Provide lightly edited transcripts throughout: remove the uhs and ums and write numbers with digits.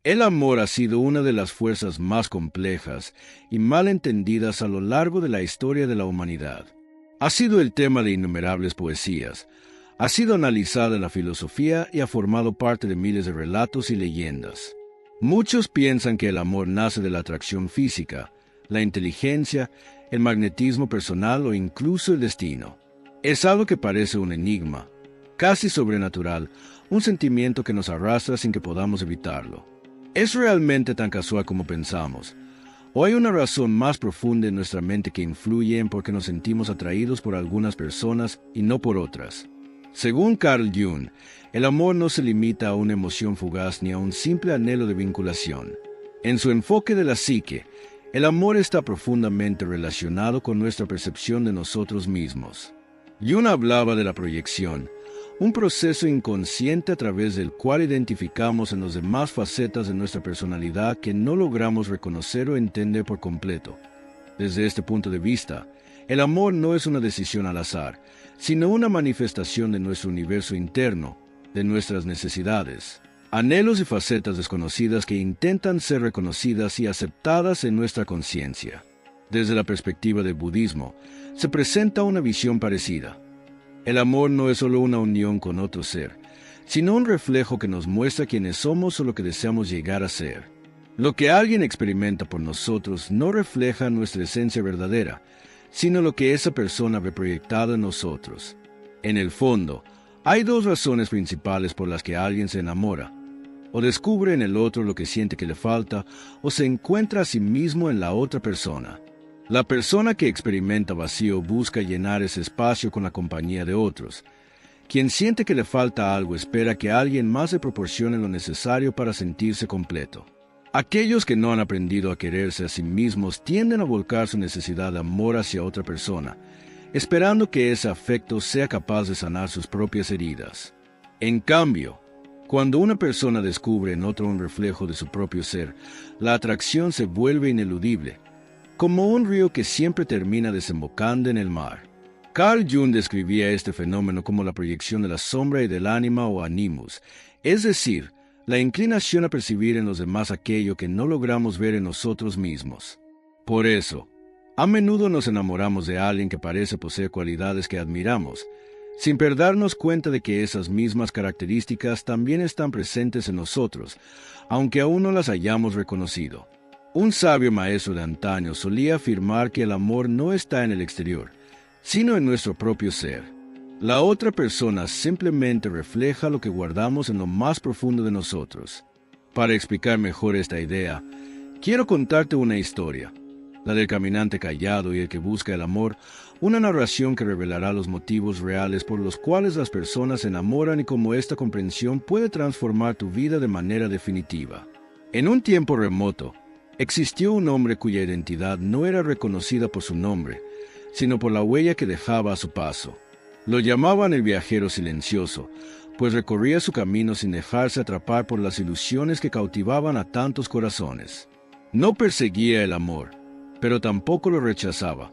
El amor ha sido una de las fuerzas más complejas y mal entendidas a lo largo de la historia de la humanidad. Ha sido el tema de innumerables poesías, ha sido analizada en la filosofía y ha formado parte de miles de relatos y leyendas. Muchos piensan que el amor nace de la atracción física, la inteligencia, el magnetismo personal o incluso el destino. Es algo que parece un enigma, casi sobrenatural, un sentimiento que nos arrastra sin que podamos evitarlo. ¿Es realmente tan casual como pensamos? ¿O hay una razón más profunda en nuestra mente que influye en por qué nos sentimos atraídos por algunas personas y no por otras? Según Carl Jung, el amor no se limita a una emoción fugaz ni a un simple anhelo de vinculación. En su enfoque de la psique, el amor está profundamente relacionado con nuestra percepción de nosotros mismos. Jung hablaba de la proyección, un proceso inconsciente a través del cual identificamos en los demás facetas de nuestra personalidad que no logramos reconocer o entender por completo. Desde este punto de vista, el amor no es una decisión al azar, sino una manifestación de nuestro universo interno, de nuestras necesidades, anhelos y facetas desconocidas que intentan ser reconocidas y aceptadas en nuestra conciencia. Desde la perspectiva del budismo, se presenta una visión parecida. El amor no es solo una unión con otro ser, sino un reflejo que nos muestra quiénes somos o lo que deseamos llegar a ser. Lo que alguien experimenta por nosotros no refleja nuestra esencia verdadera, sino lo que esa persona ve proyectado en nosotros. En el fondo, hay dos razones principales por las que alguien se enamora. O descubre en el otro lo que siente que le falta, o se encuentra a sí mismo en la otra persona. La persona que experimenta vacío busca llenar ese espacio con la compañía de otros. Quien siente que le falta algo espera que alguien más le proporcione lo necesario para sentirse completo. Aquellos que no han aprendido a quererse a sí mismos tienden a volcar su necesidad de amor hacia otra persona, esperando que ese afecto sea capaz de sanar sus propias heridas. En cambio, cuando una persona descubre en otro un reflejo de su propio ser, la atracción se vuelve ineludible, como un río que siempre termina desembocando en el mar. Carl Jung describía este fenómeno como la proyección de la sombra y del ánima o animus, es decir, la inclinación a percibir en los demás aquello que no logramos ver en nosotros mismos. Por eso, a menudo nos enamoramos de alguien que parece poseer cualidades que admiramos, sin darnos cuenta de que esas mismas características también están presentes en nosotros, aunque aún no las hayamos reconocido. Un sabio maestro de antaño solía afirmar que el amor no está en el exterior, sino en nuestro propio ser. La otra persona simplemente refleja lo que guardamos en lo más profundo de nosotros. Para explicar mejor esta idea, quiero contarte una historia, la del caminante callado y el que busca el amor, una narración que revelará los motivos reales por los cuales las personas se enamoran y cómo esta comprensión puede transformar tu vida de manera definitiva. En un tiempo remoto, existió un hombre cuya identidad no era reconocida por su nombre, sino por la huella que dejaba a su paso. Lo llamaban el viajero silencioso, pues recorría su camino sin dejarse atrapar por las ilusiones que cautivaban a tantos corazones. No perseguía el amor, pero tampoco lo rechazaba.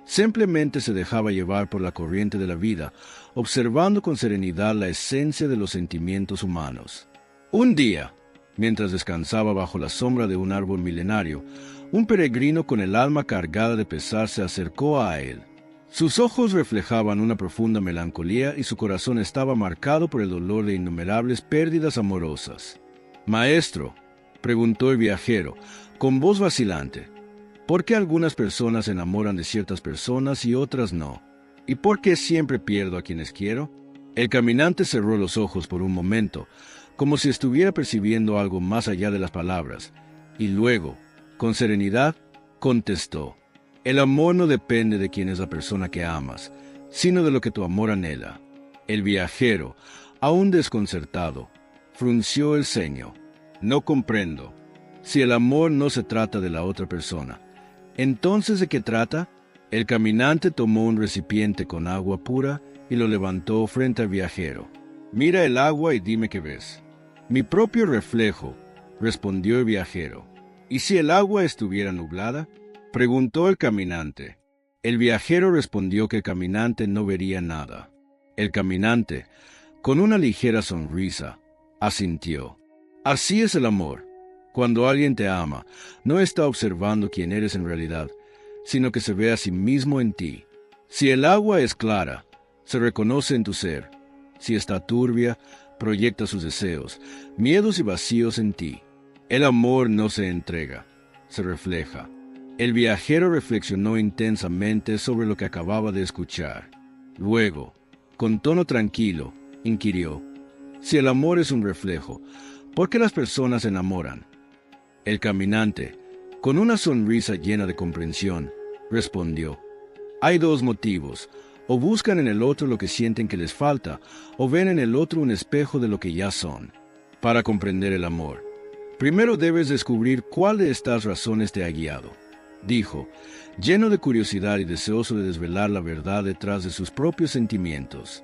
Simplemente se dejaba llevar por la corriente de la vida, observando con serenidad la esencia de los sentimientos humanos. Un día, mientras descansaba bajo la sombra de un árbol milenario, un peregrino con el alma cargada de pesar se acercó a él. Sus ojos reflejaban una profunda melancolía y su corazón estaba marcado por el dolor de innumerables pérdidas amorosas. «Maestro», preguntó el viajero, con voz vacilante, ¿por qué algunas personas se enamoran de ciertas personas y otras no? ¿Y por qué siempre pierdo a quienes quiero? El caminante cerró los ojos por un momento, como si estuviera percibiendo algo más allá de las palabras, y luego, con serenidad, contestó: «El amor no depende de quién es la persona que amas, sino de lo que tu amor anhela». El viajero, aún desconcertado, frunció el ceño. «No comprendo. Si el amor no se trata de la otra persona, ¿entonces de qué trata?» El caminante tomó un recipiente con agua pura y lo levantó frente al viajero. «Mira el agua y dime qué ves». «Mi propio reflejo», respondió el viajero. «¿Y si el agua estuviera nublada?», preguntó el caminante. El viajero respondió que el caminante no vería nada. El caminante, con una ligera sonrisa, asintió. «Así es el amor. Cuando alguien te ama, no está observando quién eres en realidad, sino que se ve a sí mismo en ti. Si el agua es clara, se reconoce en tu ser. Si está turbia, proyecta sus deseos, miedos y vacíos en ti. El amor no se entrega, se refleja. El viajero reflexionó intensamente sobre lo que acababa de escuchar. Luego, con tono tranquilo, inquirió: si el amor es un reflejo, ¿por qué las personas se enamoran? El caminante, con una sonrisa llena de comprensión, respondió: hay dos motivos. O buscan en el otro lo que sienten que les falta, o ven en el otro un espejo de lo que ya son. Para comprender el amor, primero debes descubrir cuál de estas razones te ha guiado, dijo, lleno de curiosidad y deseoso de desvelar la verdad detrás de sus propios sentimientos.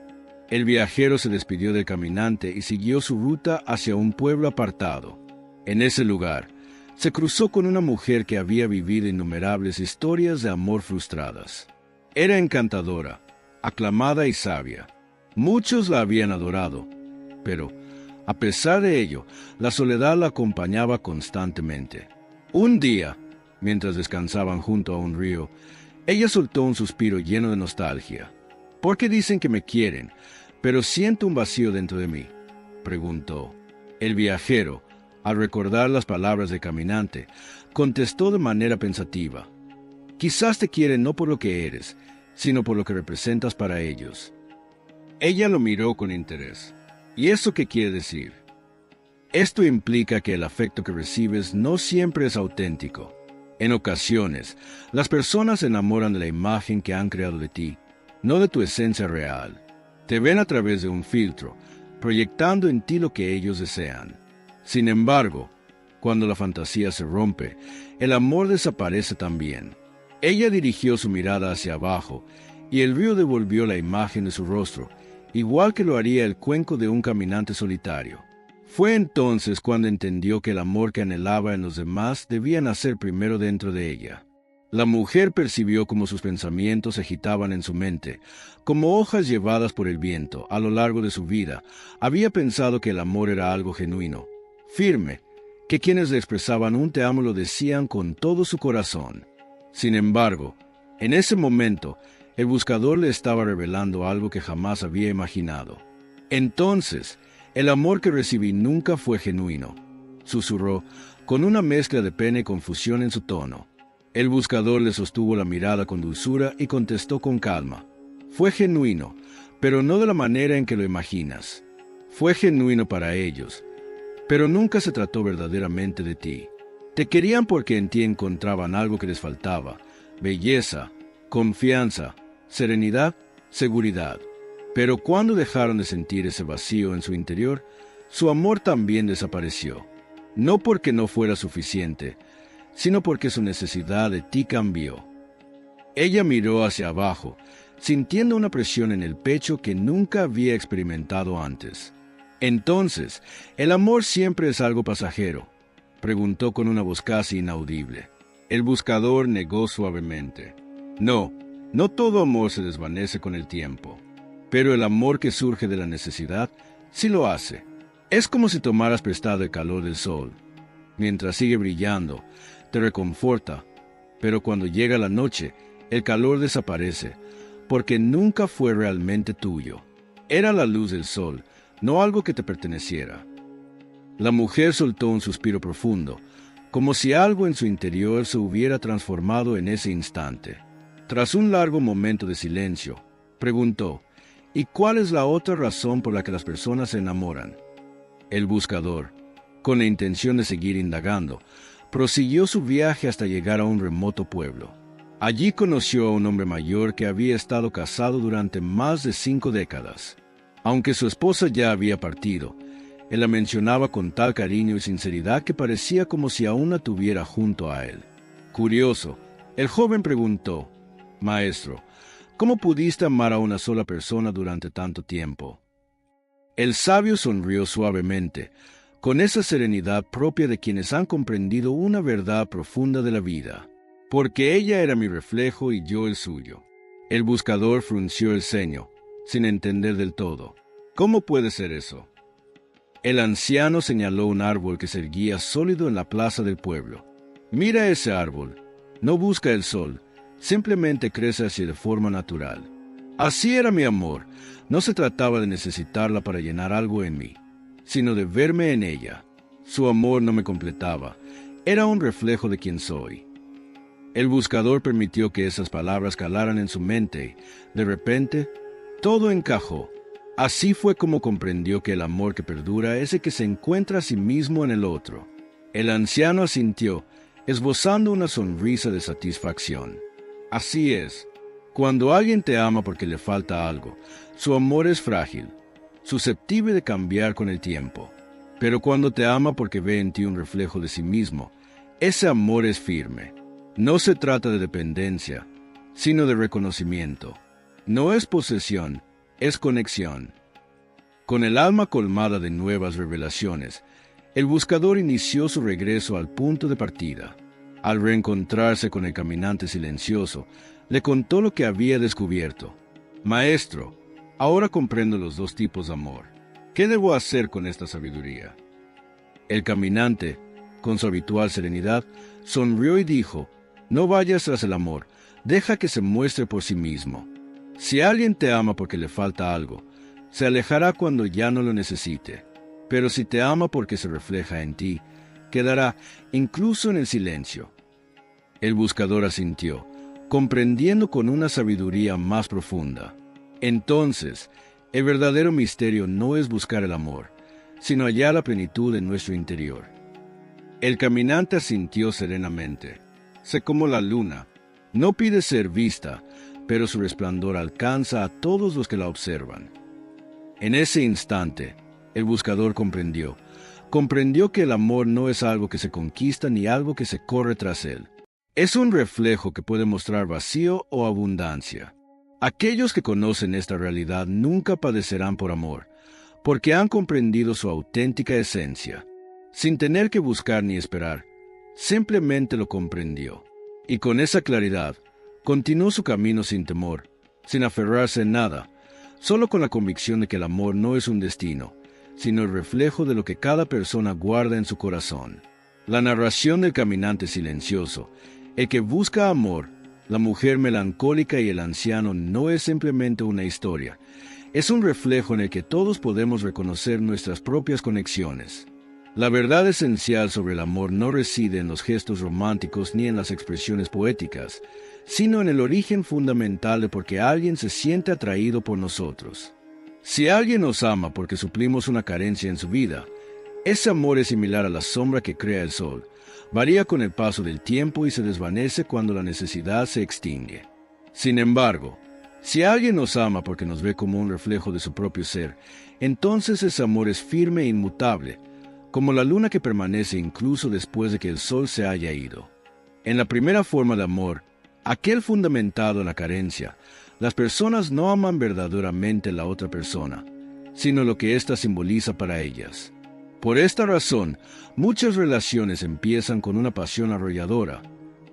El viajero se despidió del caminante y siguió su ruta hacia un pueblo apartado. En ese lugar, se cruzó con una mujer que había vivido innumerables historias de amor frustradas. Era encantadora, aclamada y sabia. Muchos la habían adorado, pero, a pesar de ello, la soledad la acompañaba constantemente. Un día, mientras descansaban junto a un río, ella soltó un suspiro lleno de nostalgia. ¿Por qué dicen que me quieren, pero siento un vacío dentro de mí?, preguntó. El viajero, al recordar las palabras del caminante, contestó de manera pensativa: quizás te quieren no por lo que eres, sino por lo que representas para ellos. Ella lo miró con interés. ¿Y eso qué quiere decir? Esto implica que el afecto que recibes no siempre es auténtico. En ocasiones, las personas se enamoran de la imagen que han creado de ti, no de tu esencia real. Te ven a través de un filtro, proyectando en ti lo que ellos desean. Sin embargo, cuando la fantasía se rompe, el amor desaparece también. Ella dirigió su mirada hacia abajo, y el río devolvió la imagen de su rostro, igual que lo haría el cuenco de un caminante solitario. Fue entonces cuando entendió que el amor que anhelaba en los demás debía nacer primero dentro de ella. La mujer percibió cómo sus pensamientos se agitaban en su mente, como hojas llevadas por el viento. A lo largo de su vida, había pensado que el amor era algo genuino, firme, que quienes le expresaban un te amo lo decían con todo su corazón. Sin embargo, en ese momento, el buscador le estaba revelando algo que jamás había imaginado. Entonces, el amor que recibí nunca fue genuino, susurró, con una mezcla de pena y confusión en su tono. El buscador le sostuvo la mirada con dulzura y contestó con calma: fue genuino, pero no de la manera en que lo imaginas. Fue genuino para ellos, pero nunca se trató verdaderamente de ti. Te querían porque en ti encontraban algo que les faltaba: belleza, confianza, serenidad, seguridad. Pero cuando dejaron de sentir ese vacío en su interior, su amor también desapareció. No porque no fuera suficiente, sino porque su necesidad de ti cambió. Ella miró hacia abajo, sintiendo una presión en el pecho que nunca había experimentado antes. Entonces, ¿el amor siempre es algo pasajero?, preguntó con una voz casi inaudible. El buscador negó suavemente. No, no todo amor se desvanece con el tiempo. Pero el amor que surge de la necesidad, sí lo hace. Es como si tomaras prestado el calor del sol. Mientras sigue brillando, te reconforta, pero cuando llega la noche, el calor desaparece, porque nunca fue realmente tuyo. Era la luz del sol, no algo que te perteneciera. La mujer soltó un suspiro profundo, como si algo en su interior se hubiera transformado en ese instante. Tras un largo momento de silencio, preguntó: ¿y cuál es la otra razón por la que las personas se enamoran? El buscador, con la intención de seguir indagando, prosiguió su viaje hasta llegar a un remoto pueblo. Allí conoció a un hombre mayor que había estado casado durante más de 5 décadas. Aunque su esposa ya había partido, él la mencionaba con tal cariño y sinceridad que parecía como si aún la tuviera junto a él. Curioso, el joven preguntó: Maestro, ¿cómo pudiste amar a una sola persona durante tanto tiempo? El sabio sonrió suavemente, con esa serenidad propia de quienes han comprendido una verdad profunda de la vida. Porque ella era mi reflejo y yo el suyo. El buscador frunció el ceño, sin entender del todo. ¿Cómo puede ser eso? El anciano señaló un árbol que se erguía sólido en la plaza del pueblo. Mira ese árbol. No busca el sol, simplemente crece así de forma natural. Así era mi amor. No se trataba de necesitarla para llenar algo en mí, sino de verme en ella. Su amor no me completaba, era un reflejo de quien soy. El buscador permitió que esas palabras calaran en su mente. De repente, todo encajó. Así fue como comprendió que el amor que perdura es el que se encuentra a sí mismo en el otro. El anciano asintió, esbozando una sonrisa de satisfacción. Así es. Cuando alguien te ama porque le falta algo, su amor es frágil, susceptible de cambiar con el tiempo. Pero cuando te ama porque ve en ti un reflejo de sí mismo, ese amor es firme. No se trata de dependencia, sino de reconocimiento. No es posesión, es conexión. Con el alma colmada de nuevas revelaciones, el buscador inició su regreso al punto de partida. Al reencontrarse con el caminante silencioso, le contó lo que había descubierto. Maestro, ahora comprendo los dos tipos de amor. ¿Qué debo hacer con esta sabiduría? El caminante, con su habitual serenidad, sonrió y dijo, no vayas tras el amor, deja que se muestre por sí mismo. Si alguien te ama porque le falta algo, se alejará cuando ya no lo necesite. Pero si te ama porque se refleja en ti, quedará incluso en el silencio. El buscador asintió, comprendiendo con una sabiduría más profunda. Entonces, el verdadero misterio no es buscar el amor, sino hallar la plenitud en nuestro interior. El caminante asintió serenamente. Sé como la luna, no pide ser vista, pero su resplandor alcanza a todos los que la observan. En ese instante, el buscador comprendió que el amor no es algo que se conquista ni algo que se corre tras él. Es un reflejo que puede mostrar vacío o abundancia. Aquellos que conocen esta realidad nunca padecerán por amor, porque han comprendido su auténtica esencia. Sin tener que buscar ni esperar, simplemente lo comprendió. Y con esa claridad, continuó su camino sin temor, sin aferrarse en nada, solo con la convicción de que el amor no es un destino, sino el reflejo de lo que cada persona guarda en su corazón. La narración del caminante silencioso, el que busca amor, la mujer melancólica y el anciano no es simplemente una historia, es un reflejo en el que todos podemos reconocer nuestras propias conexiones. La verdad esencial sobre el amor no reside en los gestos románticos ni en las expresiones poéticas, sino en el origen fundamental de por qué alguien se siente atraído por nosotros. Si alguien nos ama porque suplimos una carencia en su vida, ese amor es similar a la sombra que crea el sol, varía con el paso del tiempo y se desvanece cuando la necesidad se extingue. Sin embargo, si alguien nos ama porque nos ve como un reflejo de su propio ser, entonces ese amor es firme e inmutable, como la luna que permanece incluso después de que el sol se haya ido. En la primera forma de amor, aquel fundamentado en la carencia, las personas no aman verdaderamente a la otra persona, sino lo que ésta simboliza para ellas. Por esta razón, muchas relaciones empiezan con una pasión arrolladora,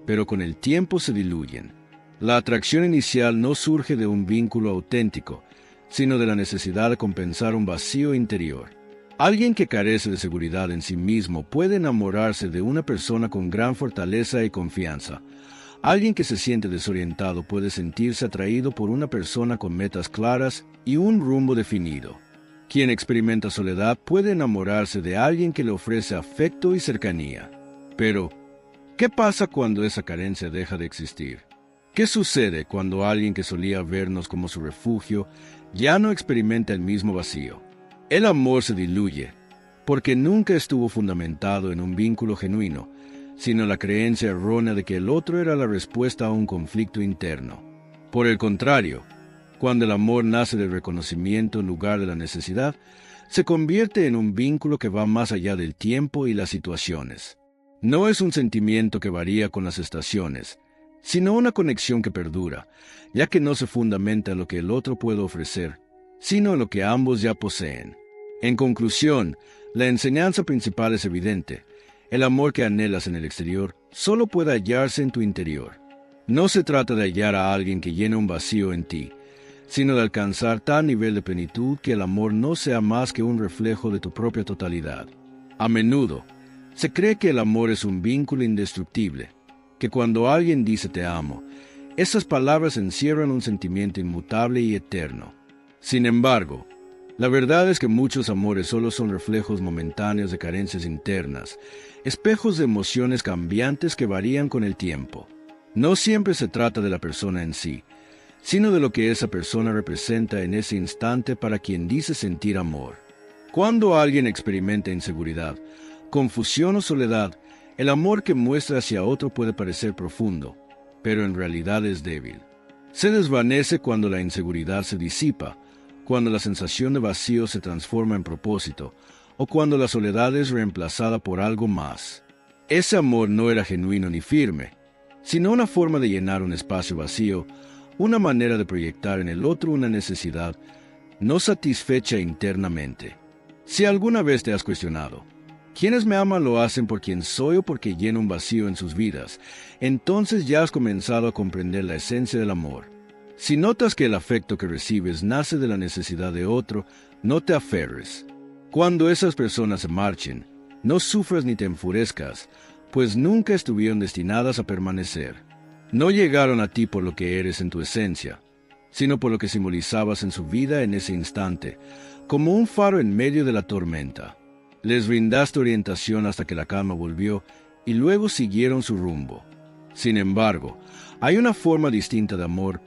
pero con el tiempo se diluyen. La atracción inicial no surge de un vínculo auténtico, sino de la necesidad de compensar un vacío interior. Alguien que carece de seguridad en sí mismo puede enamorarse de una persona con gran fortaleza y confianza. Alguien que se siente desorientado puede sentirse atraído por una persona con metas claras y un rumbo definido. Quien experimenta soledad puede enamorarse de alguien que le ofrece afecto y cercanía. Pero, ¿qué pasa cuando esa carencia deja de existir? ¿Qué sucede cuando alguien que solía vernos como su refugio ya no experimenta el mismo vacío? El amor se diluye, porque nunca estuvo fundamentado en un vínculo genuino, sino en la creencia errónea de que el otro era la respuesta a un conflicto interno. Por el contrario, cuando el amor nace del reconocimiento en lugar de la necesidad, se convierte en un vínculo que va más allá del tiempo y las situaciones. No es un sentimiento que varía con las estaciones, sino una conexión que perdura, ya que no se fundamenta en lo que el otro puede ofrecer, sino en lo que ambos ya poseen. En conclusión, la enseñanza principal es evidente. El amor que anhelas en el exterior solo puede hallarse en tu interior. No se trata de hallar a alguien que llene un vacío en ti, sino de alcanzar tal nivel de plenitud que el amor no sea más que un reflejo de tu propia totalidad. A menudo, se cree que el amor es un vínculo indestructible, que cuando alguien dice te amo, esas palabras encierran un sentimiento inmutable y eterno. Sin embargo, la verdad es que muchos amores solo son reflejos momentáneos de carencias internas, espejos de emociones cambiantes que varían con el tiempo. No siempre se trata de la persona en sí, sino de lo que esa persona representa en ese instante para quien dice sentir amor. Cuando alguien experimenta inseguridad, confusión o soledad, el amor que muestra hacia otro puede parecer profundo, pero en realidad es débil. Se desvanece cuando la inseguridad se disipa, cuando la sensación de vacío se transforma en propósito, o cuando la soledad es reemplazada por algo más. Ese amor no era genuino ni firme, sino una forma de llenar un espacio vacío, una manera de proyectar en el otro una necesidad no satisfecha internamente. Si alguna vez te has cuestionado, ¿quiénes me aman lo hacen por quien soy o porque lleno un vacío en sus vidas? Entonces ya has comenzado a comprender la esencia del amor. Si notas que el afecto que recibes nace de la necesidad de otro, no te aferres. Cuando esas personas se marchen, no sufras ni te enfurezcas, pues nunca estuvieron destinadas a permanecer. No llegaron a ti por lo que eres en tu esencia, sino por lo que simbolizabas en su vida en ese instante, como un faro en medio de la tormenta. Les brindaste orientación hasta que la calma volvió y luego siguieron su rumbo. Sin embargo, hay una forma distinta de amor,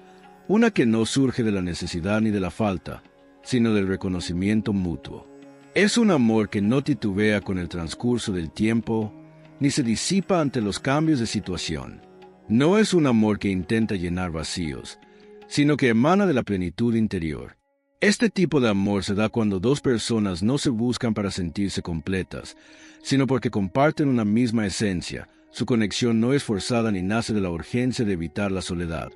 una que no surge de la necesidad ni de la falta, sino del reconocimiento mutuo. Es un amor que no titubea con el transcurso del tiempo, ni se disipa ante los cambios de situación. No es un amor que intenta llenar vacíos, sino que emana de la plenitud interior. Este tipo de amor se da cuando dos personas no se buscan para sentirse completas, sino porque comparten una misma esencia. Su conexión no es forzada ni nace de la urgencia de evitar la soledad.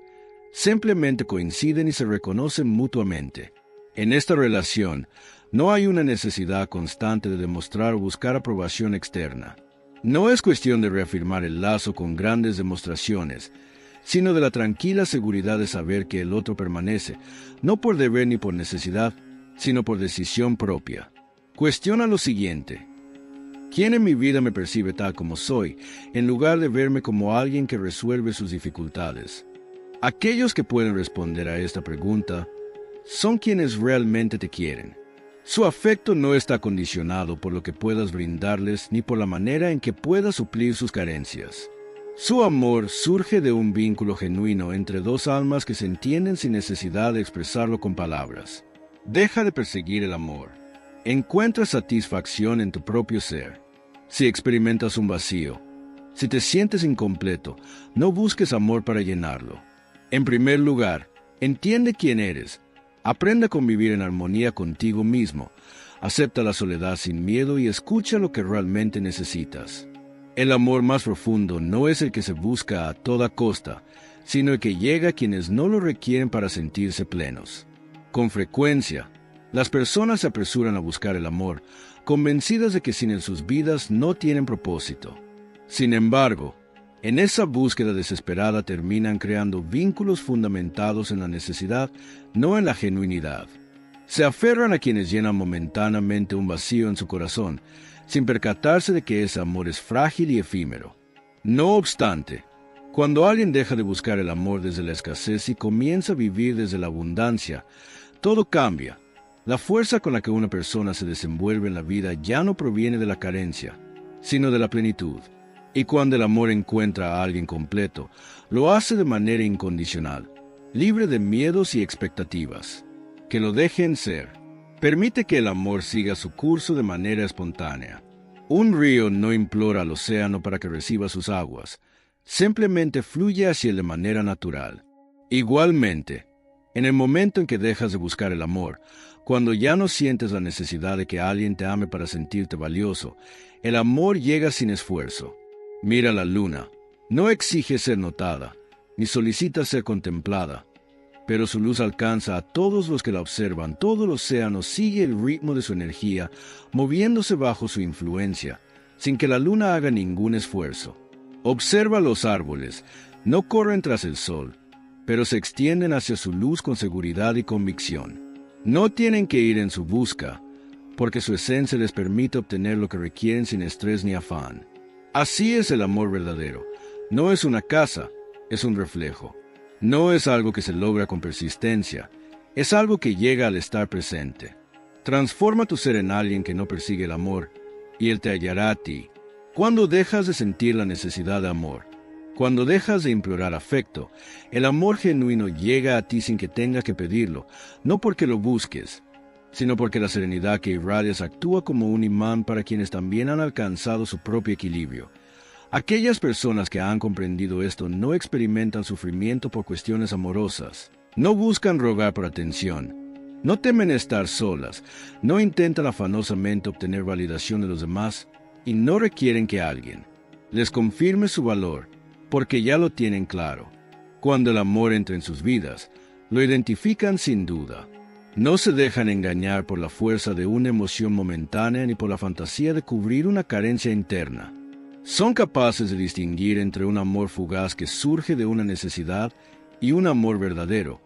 Simplemente coinciden y se reconocen mutuamente. En esta relación, no hay una necesidad constante de demostrar o buscar aprobación externa. No es cuestión de reafirmar el lazo con grandes demostraciones, sino de la tranquila seguridad de saber que el otro permanece, no por deber ni por necesidad, sino por decisión propia. Cuestiona lo siguiente: ¿quién en mi vida me percibe tal como soy, en lugar de verme como alguien que resuelve sus dificultades? Aquellos que pueden responder a esta pregunta son quienes realmente te quieren. Su afecto no está condicionado por lo que puedas brindarles ni por la manera en que puedas suplir sus carencias. Su amor surge de un vínculo genuino entre dos almas que se entienden sin necesidad de expresarlo con palabras. Deja de perseguir el amor. Encuentra satisfacción en tu propio ser. Si experimentas un vacío, si te sientes incompleto, no busques amor para llenarlo. En primer lugar, entiende quién eres. Aprende a convivir en armonía contigo mismo. Acepta la soledad sin miedo y escucha lo que realmente necesitas. El amor más profundo no es el que se busca a toda costa, sino el que llega a quienes no lo requieren para sentirse plenos. Con frecuencia, las personas se apresuran a buscar el amor, convencidas de que sin él sus vidas no tienen propósito. Sin embargo, en esa búsqueda desesperada terminan creando vínculos fundamentados en la necesidad, no en la genuinidad. Se aferran a quienes llenan momentáneamente un vacío en su corazón, sin percatarse de que ese amor es frágil y efímero. No obstante, cuando alguien deja de buscar el amor desde la escasez y comienza a vivir desde la abundancia, todo cambia. La fuerza con la que una persona se desenvuelve en la vida ya no proviene de la carencia, sino de la plenitud. Y cuando el amor encuentra a alguien completo, lo hace de manera incondicional, libre de miedos y expectativas. Que lo dejen ser. Permite que el amor siga su curso de manera espontánea. Un río no implora al océano para que reciba sus aguas, simplemente fluye hacia él de manera natural. Igualmente, en el momento en que dejas de buscar el amor, cuando ya no sientes la necesidad de que alguien te ame para sentirte valioso, el amor llega sin esfuerzo. Mira la luna. No exige ser notada, ni solicita ser contemplada, pero su luz alcanza a todos los que la observan. Todo el océano sigue el ritmo de su energía, moviéndose bajo su influencia, sin que la luna haga ningún esfuerzo. Observa los árboles, no corren tras el sol, pero se extienden hacia su luz con seguridad y convicción. No tienen que ir en su busca, porque su esencia les permite obtener lo que requieren sin estrés ni afán. Así es el amor verdadero. No es una casa, es un reflejo. No es algo que se logra con persistencia, es algo que llega al estar presente. Transforma tu ser en alguien que no persigue el amor, y él te hallará a ti. Cuando dejas de sentir la necesidad de amor, cuando dejas de implorar afecto, el amor genuino llega a ti sin que tengas que pedirlo, no porque lo busques, sino porque la serenidad que irradias actúa como un imán para quienes también han alcanzado su propio equilibrio. Aquellas personas que han comprendido esto no experimentan sufrimiento por cuestiones amorosas, no buscan rogar por atención, no temen estar solas, no intentan afanosamente obtener validación de los demás y no requieren que alguien les confirme su valor, porque ya lo tienen claro. Cuando el amor entra en sus vidas, lo identifican sin duda. No se dejan engañar por la fuerza de una emoción momentánea ni por la fantasía de cubrir una carencia interna. Son capaces de distinguir entre un amor fugaz que surge de una necesidad y un amor verdadero,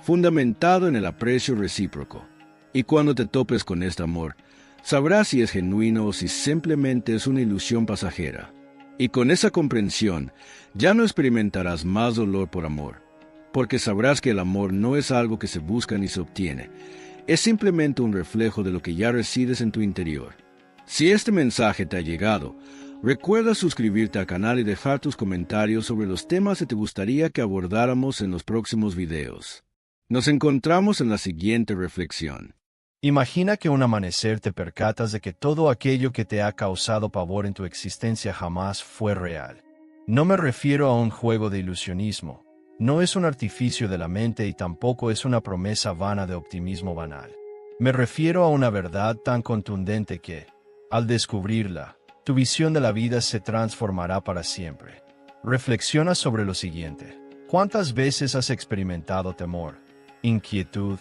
fundamentado en el aprecio recíproco. Y cuando te topes con este amor, sabrás si es genuino o si simplemente es una ilusión pasajera. Y con esa comprensión, ya no experimentarás más dolor por amor, porque sabrás que el amor no es algo que se busca ni se obtiene, es simplemente un reflejo de lo que ya resides en tu interior. Si este mensaje te ha llegado, recuerda suscribirte al canal y dejar tus comentarios sobre los temas que te gustaría que abordáramos en los próximos videos. Nos encontramos en la siguiente reflexión. Imagina que un amanecer te percatas de que todo aquello que te ha causado pavor en tu existencia jamás fue real. No me refiero a un juego de ilusionismo, no es un artificio de la mente y tampoco es una promesa vana de optimismo banal. Me refiero a una verdad tan contundente que, al descubrirla, tu visión de la vida se transformará para siempre. Reflexiona sobre lo siguiente. ¿Cuántas veces has experimentado temor, inquietud,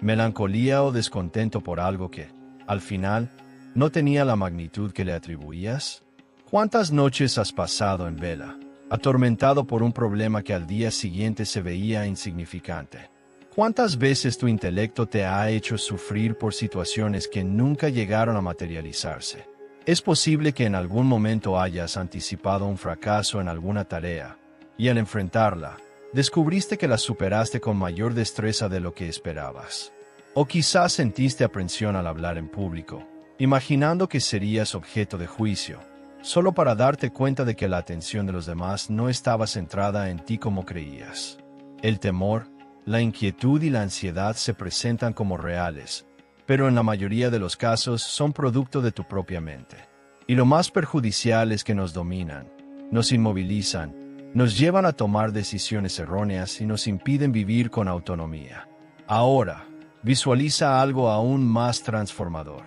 melancolía o descontento por algo que, al final, no tenía la magnitud que le atribuías? ¿Cuántas noches has pasado en vela, atormentado por un problema que al día siguiente se veía insignificante? ¿Cuántas veces tu intelecto te ha hecho sufrir por situaciones que nunca llegaron a materializarse? Es posible que en algún momento hayas anticipado un fracaso en alguna tarea, y al enfrentarla, descubriste que la superaste con mayor destreza de lo que esperabas. O quizás sentiste aprensión al hablar en público, imaginando que serías objeto de juicio, solo para darte cuenta de que la atención de los demás no estaba centrada en ti como creías. El temor, la inquietud y la ansiedad se presentan como reales, pero en la mayoría de los casos son producto de tu propia mente. Y lo más perjudicial es que nos dominan, nos inmovilizan, nos llevan a tomar decisiones erróneas y nos impiden vivir con autonomía. Ahora, visualiza algo aún más transformador.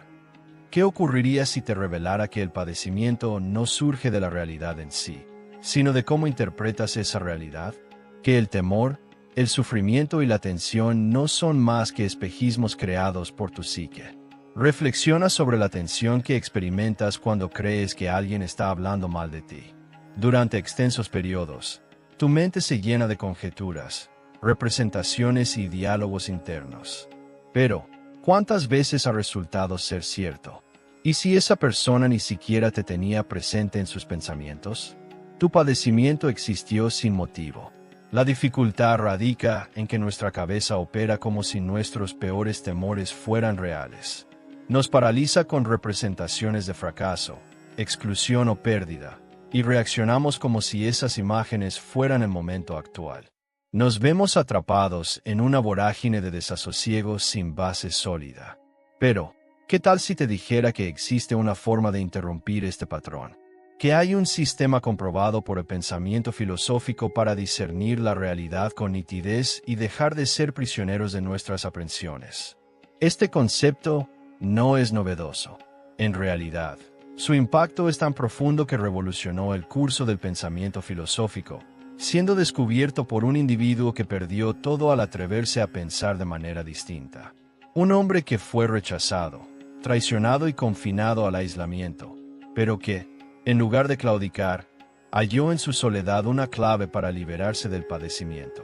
¿Qué ocurriría si te revelara que el padecimiento no surge de la realidad en sí, sino de cómo interpretas esa realidad? Que el temor, el sufrimiento y la tensión no son más que espejismos creados por tu psique. Reflexiona sobre la tensión que experimentas cuando crees que alguien está hablando mal de ti. Durante extensos periodos, tu mente se llena de conjeturas, representaciones y diálogos internos. Pero, ¿cuántas veces ha resultado ser cierto? ¿Y si esa persona ni siquiera te tenía presente en sus pensamientos? Tu padecimiento existió sin motivo. La dificultad radica en que nuestra cabeza opera como si nuestros peores temores fueran reales. Nos paraliza con representaciones de fracaso, exclusión o pérdida, y reaccionamos como si esas imágenes fueran el momento actual. Nos vemos atrapados en una vorágine de desasosiego sin base sólida. Pero, ¿qué tal si te dijera que existe una forma de interrumpir este patrón? Que hay un sistema comprobado por el pensamiento filosófico para discernir la realidad con nitidez y dejar de ser prisioneros de nuestras aprensiones. Este concepto no es novedoso. En realidad, su impacto es tan profundo que revolucionó el curso del pensamiento filosófico, siendo descubierto por un individuo que perdió todo al atreverse a pensar de manera distinta. Un hombre que fue rechazado, traicionado y confinado al aislamiento, pero que, en lugar de claudicar, halló en su soledad una clave para liberarse del padecimiento.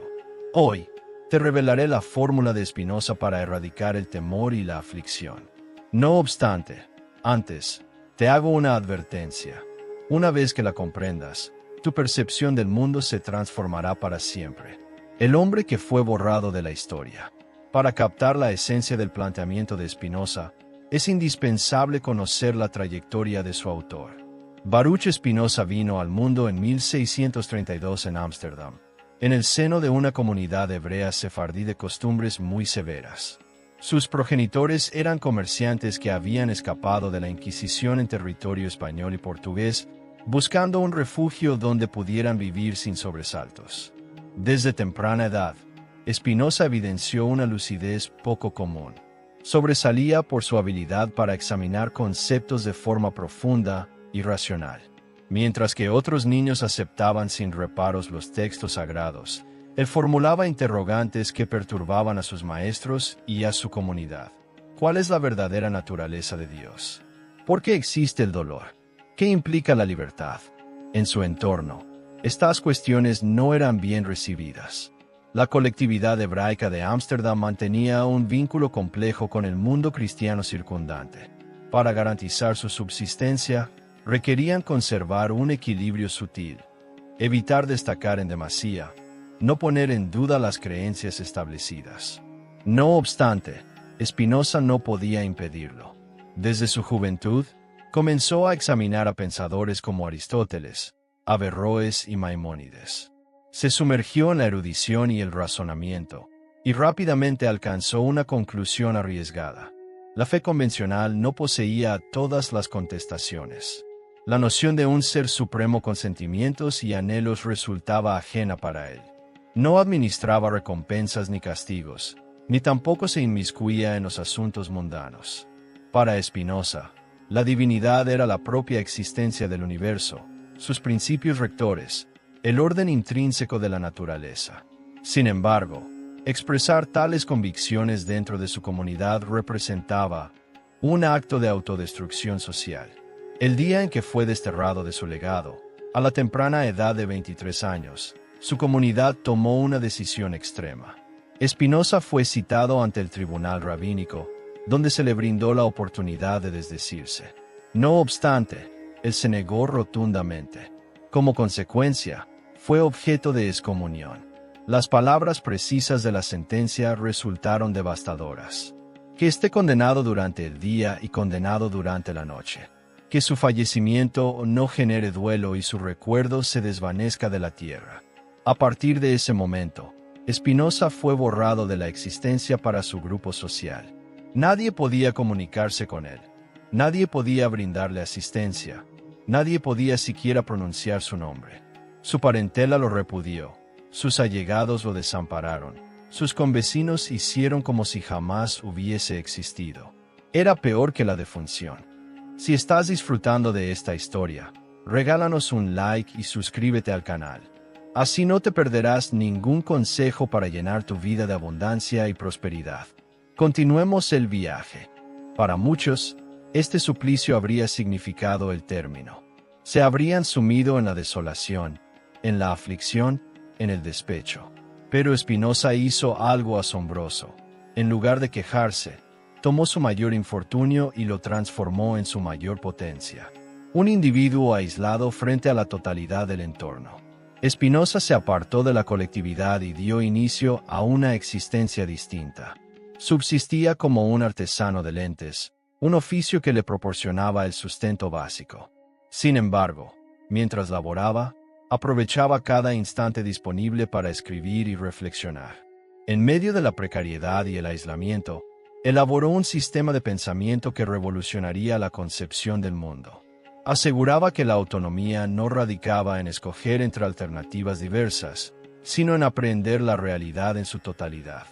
Hoy, te revelaré la fórmula de Spinoza para erradicar el temor y la aflicción. No obstante, antes, te hago una advertencia. Una vez que la comprendas, tu percepción del mundo se transformará para siempre. El hombre que fue borrado de la historia. Para captar la esencia del planteamiento de Spinoza, es indispensable conocer la trayectoria de su autor. Baruch Spinoza vino al mundo en 1632 en Ámsterdam, en el seno de una comunidad hebrea sefardí de costumbres muy severas. Sus progenitores eran comerciantes que habían escapado de la Inquisición en territorio español y portugués, buscando un refugio donde pudieran vivir sin sobresaltos. Desde temprana edad, Spinoza evidenció una lucidez poco común. Sobresalía por su habilidad para examinar conceptos de forma profunda y racional. Mientras que otros niños aceptaban sin reparos los textos sagrados, él formulaba interrogantes que perturbaban a sus maestros y a su comunidad. ¿Cuál es la verdadera naturaleza de Dios? ¿Por qué existe el dolor? ¿Qué implica la libertad? En su entorno, estas cuestiones no eran bien recibidas. La colectividad hebraica de Ámsterdam mantenía un vínculo complejo con el mundo cristiano circundante. Para garantizar su subsistencia, requerían conservar un equilibrio sutil, evitar destacar en demasía, no poner en duda las creencias establecidas. No obstante, Spinoza no podía impedirlo. Desde su juventud, comenzó a examinar a pensadores como Aristóteles, Averroes y Maimónides. Se sumergió en la erudición y el razonamiento, y rápidamente alcanzó una conclusión arriesgada. La fe convencional no poseía todas las contestaciones. La noción de un ser supremo con sentimientos y anhelos resultaba ajena para él. No administraba recompensas ni castigos, ni tampoco se inmiscuía en los asuntos mundanos. Para Spinoza, la divinidad era la propia existencia del universo, sus principios rectores, el orden intrínseco de la naturaleza. Sin embargo, expresar tales convicciones dentro de su comunidad representaba un acto de autodestrucción social. El día en que fue desterrado de su legado, a la temprana edad de 23 años, su comunidad tomó una decisión extrema. Spinoza fue citado ante el tribunal rabínico, donde se le brindó la oportunidad de desdecirse. No obstante, él se negó rotundamente. Como consecuencia, fue objeto de excomunión. Las palabras precisas de la sentencia resultaron devastadoras. Que esté condenado durante el día y condenado durante la noche. Que su fallecimiento no genere duelo y su recuerdo se desvanezca de la tierra. A partir de ese momento, Spinoza fue borrado de la existencia para su grupo social. Nadie podía comunicarse con él. Nadie podía brindarle asistencia. Nadie podía siquiera pronunciar su nombre. Su parentela lo repudió. Sus allegados lo desampararon. Sus convecinos hicieron como si jamás hubiese existido. Era peor que la defunción. Si estás disfrutando de esta historia, regálanos un like y suscríbete al canal. Así no te perderás ningún consejo para llenar tu vida de abundancia y prosperidad. Continuemos el viaje. Para muchos, este suplicio habría significado el término. Se habrían sumido en la desolación, en la aflicción, en el despecho. Pero Spinoza hizo algo asombroso. En lugar de quejarse, tomó su mayor infortunio y lo transformó en su mayor potencia. Un individuo aislado frente a la totalidad del entorno. Spinoza se apartó de la colectividad y dio inicio a una existencia distinta. Subsistía como un artesano de lentes, un oficio que le proporcionaba el sustento básico. Sin embargo, mientras laboraba, aprovechaba cada instante disponible para escribir y reflexionar. En medio de la precariedad y el aislamiento, elaboró un sistema de pensamiento que revolucionaría la concepción del mundo. Aseguraba que la autonomía no radicaba en escoger entre alternativas diversas, sino en aprender la realidad en su totalidad.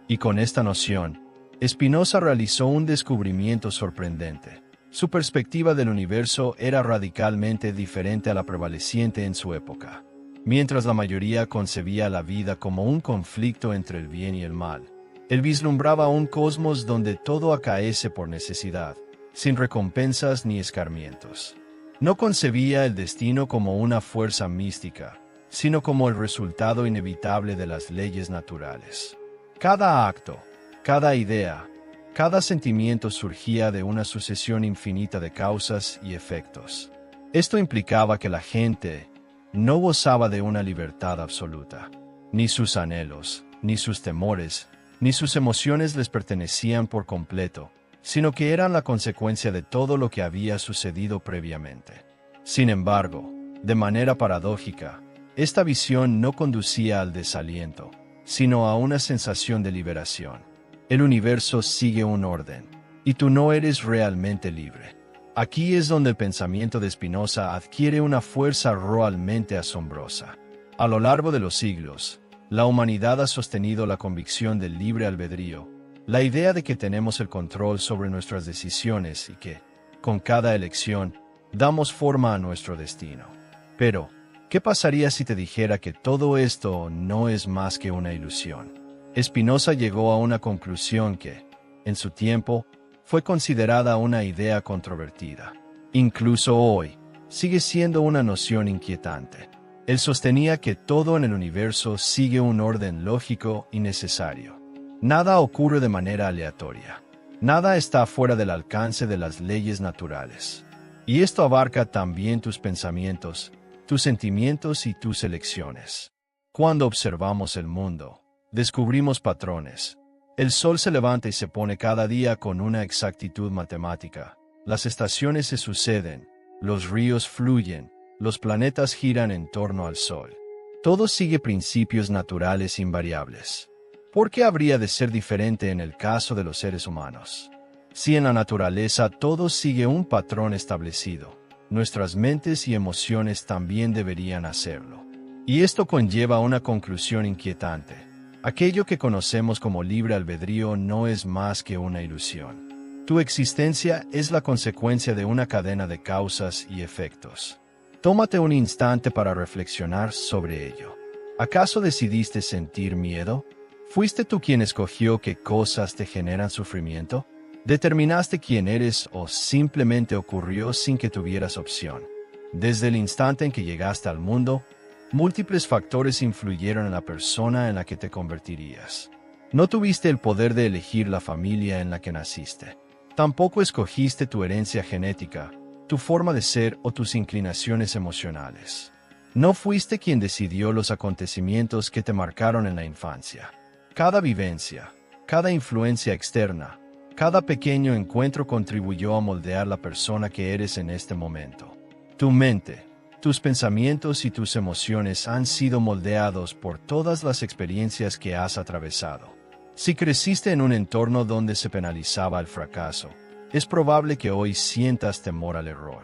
Y con esta noción, Spinoza realizó un descubrimiento sorprendente. Su perspectiva del universo era radicalmente diferente a la prevaleciente en su época. Mientras la mayoría concebía la vida como un conflicto entre el bien y el mal, él vislumbraba un cosmos donde todo acaece por necesidad, sin recompensas ni escarmientos. No concebía el destino como una fuerza mística, sino como el resultado inevitable de las leyes naturales. Cada acto, cada idea, cada sentimiento surgía de una sucesión infinita de causas y efectos. Esto implicaba que la gente no gozaba de una libertad absoluta. Ni sus anhelos, ni sus temores, ni sus emociones les pertenecían por completo, sino que eran la consecuencia de todo lo que había sucedido previamente. Sin embargo, de manera paradójica, esta visión no conducía al desaliento, sino a una sensación de liberación. El universo sigue un orden, y tú no eres realmente libre. Aquí es donde el pensamiento de Spinoza adquiere una fuerza realmente asombrosa. A lo largo de los siglos, la humanidad ha sostenido la convicción del libre albedrío, la idea de que tenemos el control sobre nuestras decisiones y que, con cada elección, damos forma a nuestro destino. Pero, ¿qué pasaría si te dijera que todo esto no es más que una ilusión? Spinoza llegó a una conclusión que, en su tiempo, fue considerada una idea controvertida. Incluso hoy, sigue siendo una noción inquietante. Él sostenía que todo en el universo sigue un orden lógico y necesario. Nada ocurre de manera aleatoria. Nada está fuera del alcance de las leyes naturales. Y esto abarca también tus pensamientos, tus sentimientos y tus elecciones. Cuando observamos el mundo, descubrimos patrones. El sol se levanta y se pone cada día con una exactitud matemática. Las estaciones se suceden, los ríos fluyen, los planetas giran en torno al sol. Todo sigue principios naturales invariables. ¿Por qué habría de ser diferente en el caso de los seres humanos? Si en la naturaleza todo sigue un patrón establecido, nuestras mentes y emociones también deberían hacerlo. Y esto conlleva una conclusión inquietante. Aquello que conocemos como libre albedrío no es más que una ilusión. Tu existencia es la consecuencia de una cadena de causas y efectos. Tómate un instante para reflexionar sobre ello. ¿Acaso decidiste sentir miedo? ¿Fuiste tú quien escogió qué cosas te generan sufrimiento? ¿Determinaste quién eres o simplemente ocurrió sin que tuvieras opción? Desde el instante en que llegaste al mundo, múltiples factores influyeron en la persona en la que te convertirías. No tuviste el poder de elegir la familia en la que naciste. Tampoco escogiste tu herencia genética, tu forma de ser o tus inclinaciones emocionales. No fuiste quien decidió los acontecimientos que te marcaron en la infancia. Cada vivencia, cada influencia externa, cada pequeño encuentro contribuyó a moldear la persona que eres en este momento. Tu mente, tus pensamientos y tus emociones han sido moldeados por todas las experiencias que has atravesado. Si creciste en un entorno donde se penalizaba el fracaso, es probable que hoy sientas temor al error.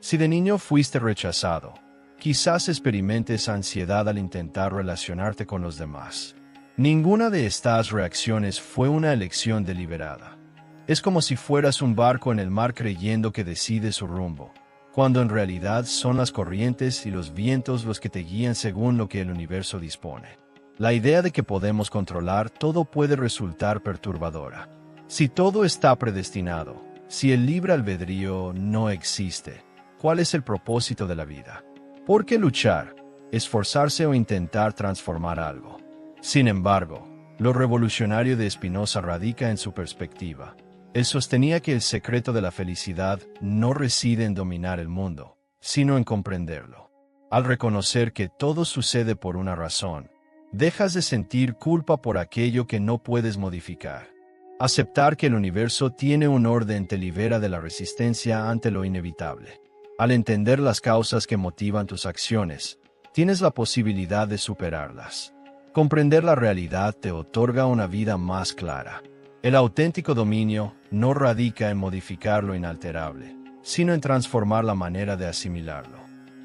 Si de niño fuiste rechazado, quizás experimentes ansiedad al intentar relacionarte con los demás. Ninguna de estas reacciones fue una elección deliberada. Es como si fueras un barco en el mar creyendo que decide su rumbo, cuando en realidad son las corrientes y los vientos los que te guían según lo que el universo dispone. La idea de que podemos controlar todo puede resultar perturbadora. Si todo está predestinado, si el libre albedrío no existe, ¿cuál es el propósito de la vida? ¿Por qué luchar, esforzarse o intentar transformar algo? Sin embargo, lo revolucionario de Spinoza radica en su perspectiva. Él sostenía que el secreto de la felicidad no reside en dominar el mundo, sino en comprenderlo. Al reconocer que todo sucede por una razón, dejas de sentir culpa por aquello que no puedes modificar. Aceptar que el universo tiene un orden te libera de la resistencia ante lo inevitable. Al entender las causas que motivan tus acciones, tienes la posibilidad de superarlas. Comprender la realidad te otorga una vida más clara. El auténtico dominio no radica en modificar lo inalterable, sino en transformar la manera de asimilarlo.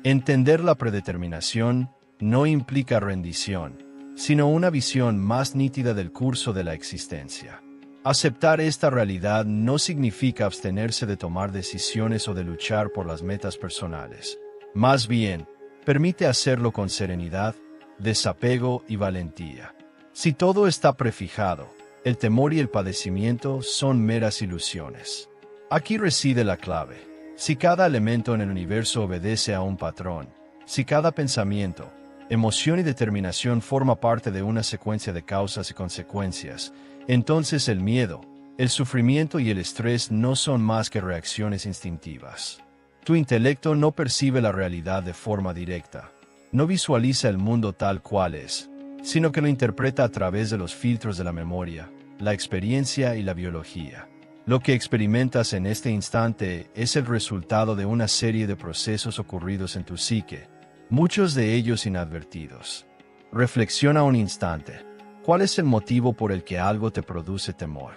Entender la predeterminación no implica rendición, sino una visión más nítida del curso de la existencia. Aceptar esta realidad no significa abstenerse de tomar decisiones o de luchar por las metas personales. Más bien, permite hacerlo con serenidad, desapego y valentía. Si todo está prefijado, el temor y el padecimiento son meras ilusiones. Aquí reside la clave. Si cada elemento en el universo obedece a un patrón, si cada pensamiento, emoción y determinación forma parte de una secuencia de causas y consecuencias, entonces el miedo, el sufrimiento y el estrés no son más que reacciones instintivas. Tu intelecto no percibe la realidad de forma directa, no visualiza el mundo tal cual es, sino que lo interpreta a través de los filtros de la memoria, la experiencia y la biología. Lo que experimentas en este instante es el resultado de una serie de procesos ocurridos en tu psique, muchos de ellos inadvertidos. Reflexiona un instante. ¿Cuál es el motivo por el que algo te produce temor?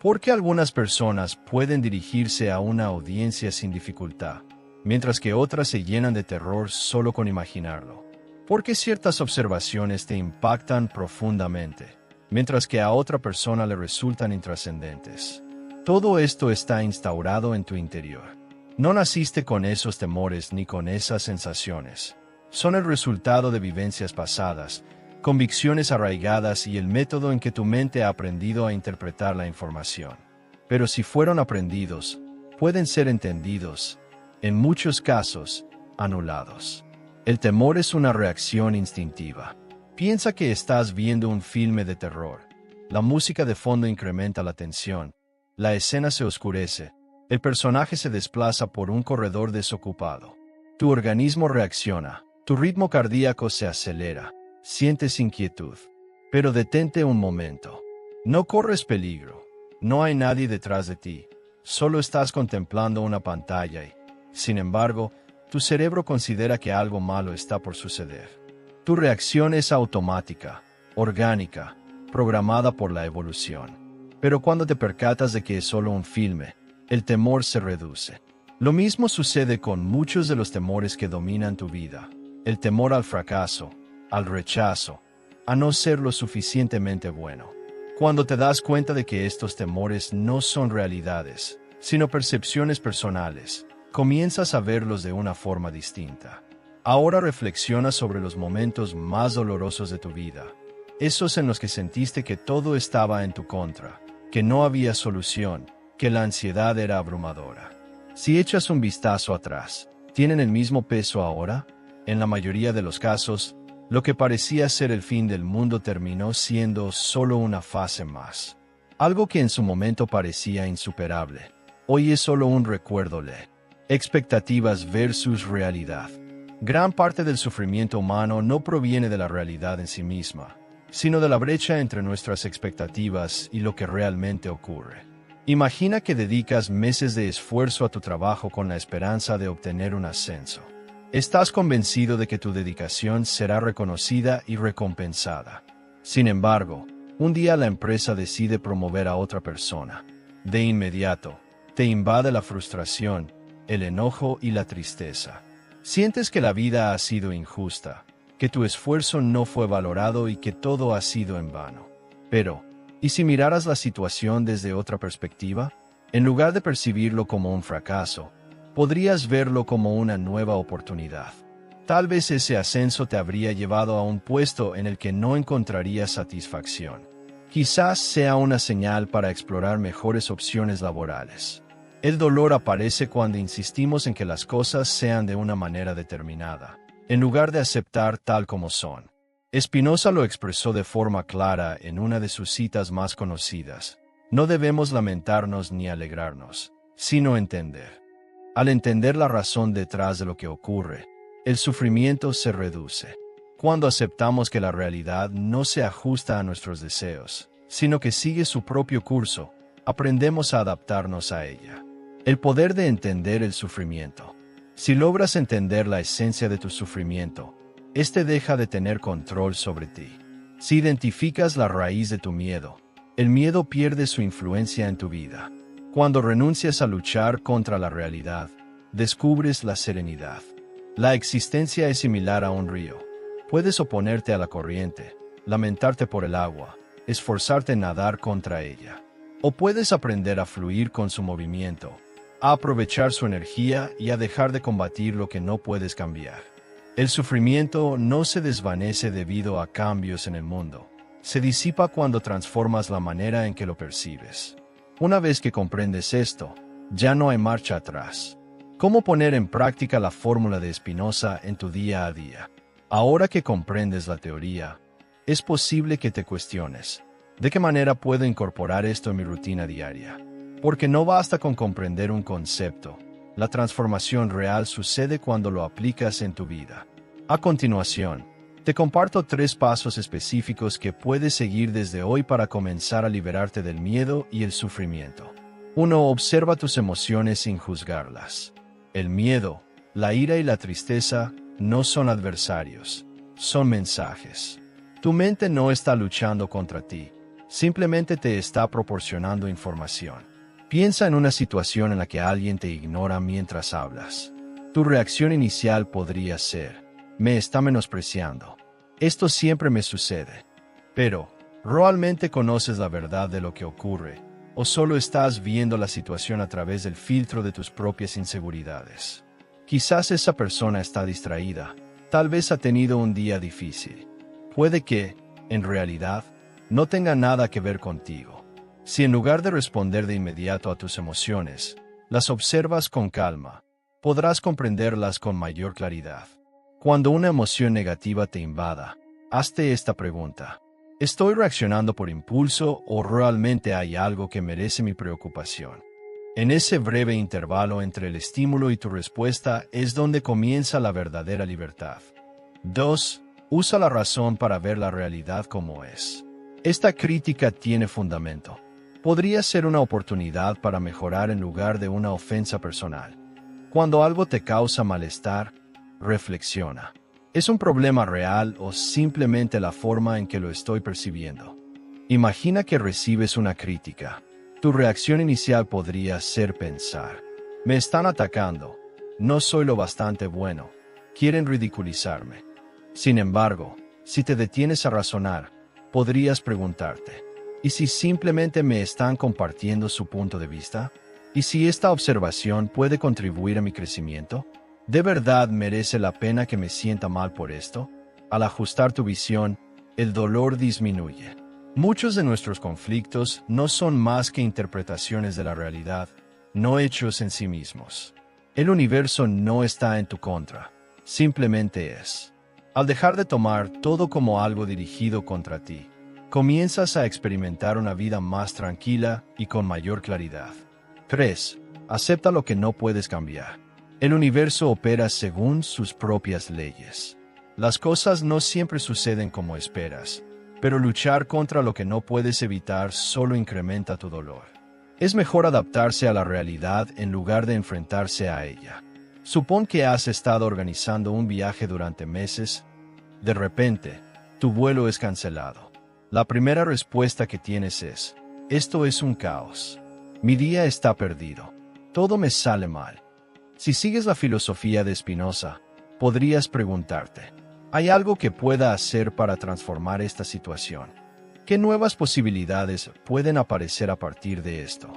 ¿Por qué algunas personas pueden dirigirse a una audiencia sin dificultad, mientras que otras se llenan de terror solo con imaginarlo? ¿Por qué ciertas observaciones te impactan profundamente, mientras que a otra persona le resultan intrascendentes? Todo esto está instaurado en tu interior. No naciste con esos temores ni con esas sensaciones. Son el resultado de vivencias pasadas, convicciones arraigadas y el método en que tu mente ha aprendido a interpretar la información. Pero si fueron aprendidos, pueden ser entendidos, en muchos casos, anulados. El temor es una reacción instintiva. Piensa que estás viendo un filme de terror. La música de fondo incrementa la tensión. La escena se oscurece. El personaje se desplaza por un corredor desocupado. Tu organismo reacciona. Tu ritmo cardíaco se acelera. Sientes inquietud. Pero detente un momento. No corres peligro. No hay nadie detrás de ti. Solo estás contemplando una pantalla y, sin embargo, tu cerebro considera que algo malo está por suceder. Tu reacción es automática, orgánica, programada por la evolución. Pero cuando te percatas de que es solo un filme, el temor se reduce. Lo mismo sucede con muchos de los temores que dominan tu vida. El temor al fracaso, al rechazo, a no ser lo suficientemente bueno. Cuando te das cuenta de que estos temores no son realidades, sino percepciones personales, comienzas a verlos de una forma distinta. Ahora reflexiona sobre los momentos más dolorosos de tu vida, esos en los que sentiste que todo estaba en tu contra, que no había solución, que la ansiedad era abrumadora. Si echas un vistazo atrás, ¿tienen el mismo peso ahora? En la mayoría de los casos, lo que parecía ser el fin del mundo terminó siendo solo una fase más. Algo que en su momento parecía insuperable, hoy es solo un recuerdo leve. Expectativas versus realidad. Gran parte del sufrimiento humano no proviene de la realidad en sí misma, sino de la brecha entre nuestras expectativas y lo que realmente ocurre. Imagina que dedicas meses de esfuerzo a tu trabajo con la esperanza de obtener un ascenso. Estás convencido de que tu dedicación será reconocida y recompensada. Sin embargo, un día la empresa decide promover a otra persona. De inmediato, te invade la frustración, el enojo y la tristeza. Sientes que la vida ha sido injusta, que tu esfuerzo no fue valorado y que todo ha sido en vano. Pero, ¿y si miraras la situación desde otra perspectiva? En lugar de percibirlo como un fracaso, podrías verlo como una nueva oportunidad. Tal vez ese ascenso te habría llevado a un puesto en el que no encontrarías satisfacción. Quizás sea una señal para explorar mejores opciones laborales. El dolor aparece cuando insistimos en que las cosas sean de una manera determinada, en lugar de aceptar tal como son. Spinoza lo expresó de forma clara en una de sus citas más conocidas. No debemos lamentarnos ni alegrarnos, sino entender. Al entender la razón detrás de lo que ocurre, el sufrimiento se reduce. Cuando aceptamos que la realidad no se ajusta a nuestros deseos, sino que sigue su propio curso, aprendemos a adaptarnos a ella. El poder de entender el sufrimiento. Si logras entender la esencia de tu sufrimiento, este deja de tener control sobre ti. Si identificas la raíz de tu miedo, el miedo pierde su influencia en tu vida. Cuando renuncias a luchar contra la realidad, descubres la serenidad. La existencia es similar a un río. Puedes oponerte a la corriente, lamentarte por el agua, esforzarte en nadar contra ella. O puedes aprender a fluir con su movimiento, a aprovechar su energía y a dejar de combatir lo que no puedes cambiar. El sufrimiento no se desvanece debido a cambios en el mundo. Se disipa cuando transformas la manera en que lo percibes. Una vez que comprendes esto, ya no hay marcha atrás. ¿Cómo poner en práctica la fórmula de Spinoza en tu día a día? Ahora que comprendes la teoría, es posible que te cuestiones, ¿de qué manera puedo incorporar esto en mi rutina diaria? Porque no basta con comprender un concepto, la transformación real sucede cuando lo aplicas en tu vida. A continuación, te comparto 3 pasos específicos que puedes seguir desde hoy para comenzar a liberarte del miedo y el sufrimiento. 1. Observa tus emociones sin juzgarlas. El miedo, la ira y la tristeza no son adversarios, son mensajes. Tu mente no está luchando contra ti, simplemente te está proporcionando información. Piensa en una situación en la que alguien te ignora mientras hablas. Tu reacción inicial podría ser: me está menospreciando. Esto siempre me sucede. Pero, ¿realmente conoces la verdad de lo que ocurre? ¿O solo estás viendo la situación a través del filtro de tus propias inseguridades? Quizás esa persona está distraída. Tal vez ha tenido un día difícil. Puede que, en realidad, no tenga nada que ver contigo. Si en lugar de responder de inmediato a tus emociones, las observas con calma, podrás comprenderlas con mayor claridad. Cuando una emoción negativa te invada, hazte esta pregunta: ¿estoy reaccionando por impulso o realmente hay algo que merece mi preocupación? En ese breve intervalo entre el estímulo y tu respuesta es donde comienza la verdadera libertad. 2. Usa la razón para ver la realidad como es. Esta crítica tiene fundamento. Podría ser una oportunidad para mejorar en lugar de una ofensa personal. Cuando algo te causa malestar, reflexiona. ¿Es un problema real o simplemente la forma en que lo estoy percibiendo? Imagina que recibes una crítica. Tu reacción inicial podría ser pensar: me están atacando, no soy lo bastante bueno, quieren ridiculizarme. Sin embargo, si te detienes a razonar, podrías preguntarte: ¿y si simplemente me están compartiendo su punto de vista? ¿Y si esta observación puede contribuir a mi crecimiento? ¿De verdad merece la pena que me sienta mal por esto? Al ajustar tu visión, el dolor disminuye. Muchos de nuestros conflictos no son más que interpretaciones de la realidad, no hechos en sí mismos. El universo no está en tu contra, simplemente es. Al dejar de tomar todo como algo dirigido contra ti, comienzas a experimentar una vida más tranquila y con mayor claridad. 3. Acepta lo que no puedes cambiar. El universo opera según sus propias leyes. Las cosas no siempre suceden como esperas, pero luchar contra lo que no puedes evitar solo incrementa tu dolor. Es mejor adaptarse a la realidad en lugar de enfrentarse a ella. Supón que has estado organizando un viaje durante meses. De repente, tu vuelo es cancelado. La primera respuesta que tienes es: esto es un caos. Mi día está perdido. Todo me sale mal. Si sigues la filosofía de Spinoza, podrías preguntarte: ¿hay algo que pueda hacer para transformar esta situación? ¿Qué nuevas posibilidades pueden aparecer a partir de esto?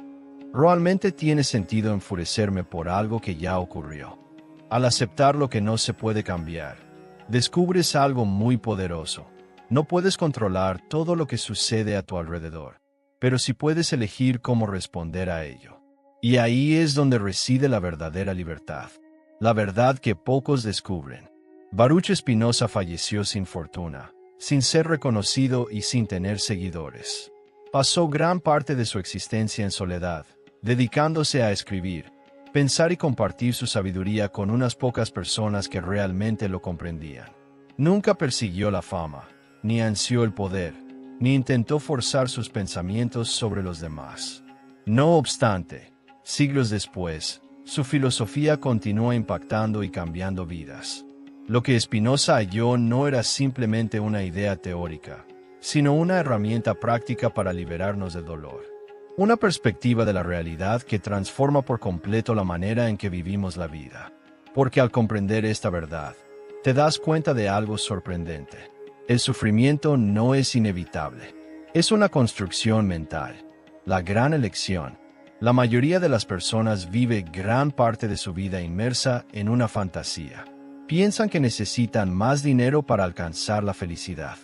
¿Realmente tiene sentido enfurecerme por algo que ya ocurrió? Al aceptar lo que no se puede cambiar, descubres algo muy poderoso. No puedes controlar todo lo que sucede a tu alrededor, pero sí puedes elegir cómo responder a ello. Y ahí es donde reside la verdadera libertad, la verdad que pocos descubren. Baruch Spinoza falleció sin fortuna, sin ser reconocido y sin tener seguidores. Pasó gran parte de su existencia en soledad, dedicándose a escribir, pensar y compartir su sabiduría con unas pocas personas que realmente lo comprendían. Nunca persiguió la fama, ni ansió el poder, ni intentó forzar sus pensamientos sobre los demás. No obstante, siglos después, su filosofía continúa impactando y cambiando vidas. Lo que Spinoza halló no era simplemente una idea teórica, sino una herramienta práctica para liberarnos del dolor. Una perspectiva de la realidad que transforma por completo la manera en que vivimos la vida. Porque al comprender esta verdad, te das cuenta de algo sorprendente. El sufrimiento no es inevitable. Es una construcción mental. La gran elección. La mayoría de las personas vive gran parte de su vida inmersa en una fantasía. Piensan que necesitan más dinero para alcanzar la felicidad.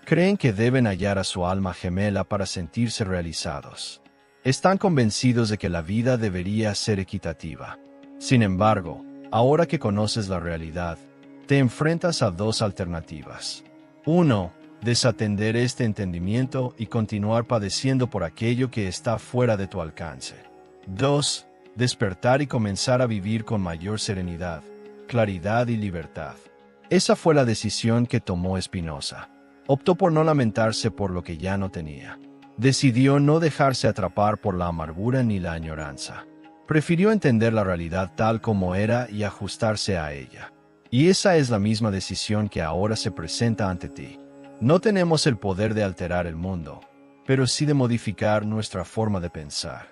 Creen que deben hallar a su alma gemela para sentirse realizados. Están convencidos de que la vida debería ser equitativa. Sin embargo, ahora que conoces la realidad, te enfrentas a dos alternativas. 1. Desatender este entendimiento y continuar padeciendo por aquello que está fuera de tu alcance. 2. Despertar y comenzar a vivir con mayor serenidad, claridad y libertad. Esa fue la decisión que tomó Spinoza. Optó por no lamentarse por lo que ya no tenía. Decidió no dejarse atrapar por la amargura ni la añoranza. Prefirió entender la realidad tal como era y ajustarse a ella. Y esa es la misma decisión que ahora se presenta ante ti. No tenemos el poder de alterar el mundo, pero sí de modificar nuestra forma de pensar.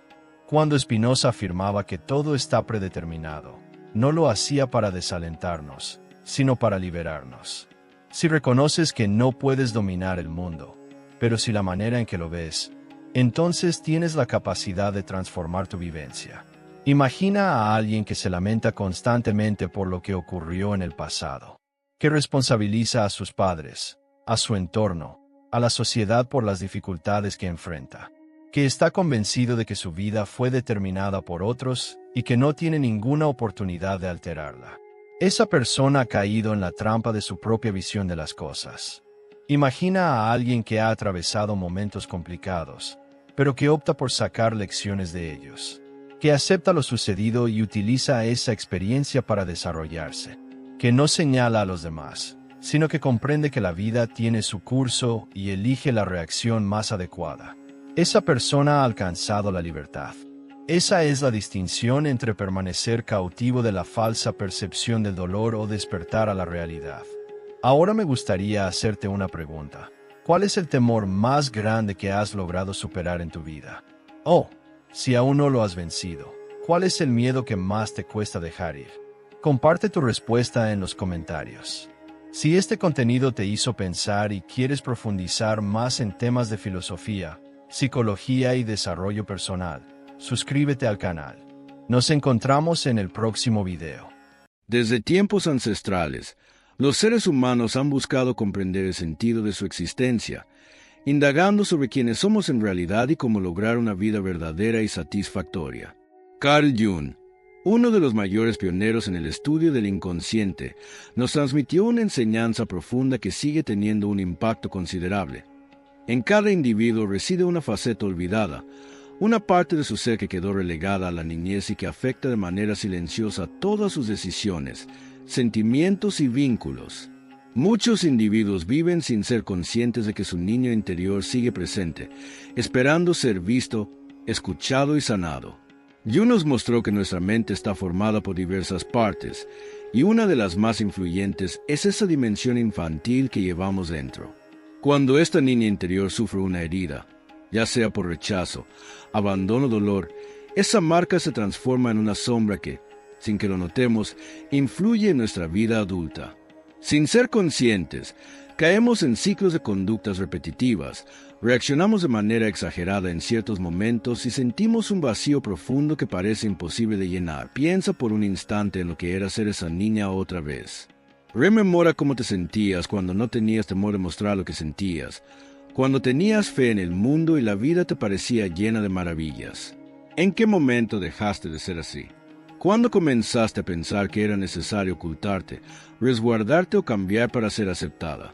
Cuando Spinoza afirmaba que todo está predeterminado, no lo hacía para desalentarnos, sino para liberarnos. Si reconoces que no puedes dominar el mundo, pero si la manera en que lo ves, entonces tienes la capacidad de transformar tu vivencia. Imagina a alguien que se lamenta constantemente por lo que ocurrió en el pasado, que responsabiliza a sus padres, a su entorno, a la sociedad por las dificultades que enfrenta, que está convencido de que su vida fue determinada por otros y que no tiene ninguna oportunidad de alterarla. Esa persona ha caído en la trampa de su propia visión de las cosas. Imagina a alguien que ha atravesado momentos complicados, pero que opta por sacar lecciones de ellos, que acepta lo sucedido y utiliza esa experiencia para desarrollarse, que no señala a los demás, sino que comprende que la vida tiene su curso y elige la reacción más adecuada. Esa persona ha alcanzado la libertad. Esa es la distinción entre permanecer cautivo de la falsa percepción del dolor o despertar a la realidad. Ahora me gustaría hacerte una pregunta. ¿Cuál es el temor más grande que has logrado superar en tu vida? Oh, si aún no lo has vencido, ¿cuál es el miedo que más te cuesta dejar ir? Comparte tu respuesta en los comentarios. Si este contenido te hizo pensar y quieres profundizar más en temas de filosofía, psicología y desarrollo personal, suscríbete al canal. Nos encontramos en el próximo video. Desde tiempos ancestrales, los seres humanos han buscado comprender el sentido de su existencia, indagando sobre quiénes somos en realidad y cómo lograr una vida verdadera y satisfactoria. Carl Jung, uno de los mayores pioneros en el estudio del inconsciente, nos transmitió una enseñanza profunda que sigue teniendo un impacto considerable. En cada individuo reside una faceta olvidada, una parte de su ser que quedó relegada a la niñez y que afecta de manera silenciosa todas sus decisiones, sentimientos y vínculos. Muchos individuos viven sin ser conscientes de que su niño interior sigue presente, esperando ser visto, escuchado y sanado. Jung nos mostró que nuestra mente está formada por diversas partes, y una de las más influyentes es esa dimensión infantil que llevamos dentro. Cuando esta niña interior sufre una herida, ya sea por rechazo, abandono o dolor, esa marca se transforma en una sombra que, sin que lo notemos, influye en nuestra vida adulta. Sin ser conscientes, caemos en ciclos de conductas repetitivas, reaccionamos de manera exagerada en ciertos momentos y sentimos un vacío profundo que parece imposible de llenar. Piensa por un instante en lo que era ser esa niña otra vez. Rememora cómo te sentías cuando no tenías temor de mostrar lo que sentías, cuando tenías fe en el mundo y la vida te parecía llena de maravillas. ¿En qué momento dejaste de ser así? ¿Cuándo comenzaste a pensar que era necesario ocultarte, resguardarte o cambiar para ser aceptada?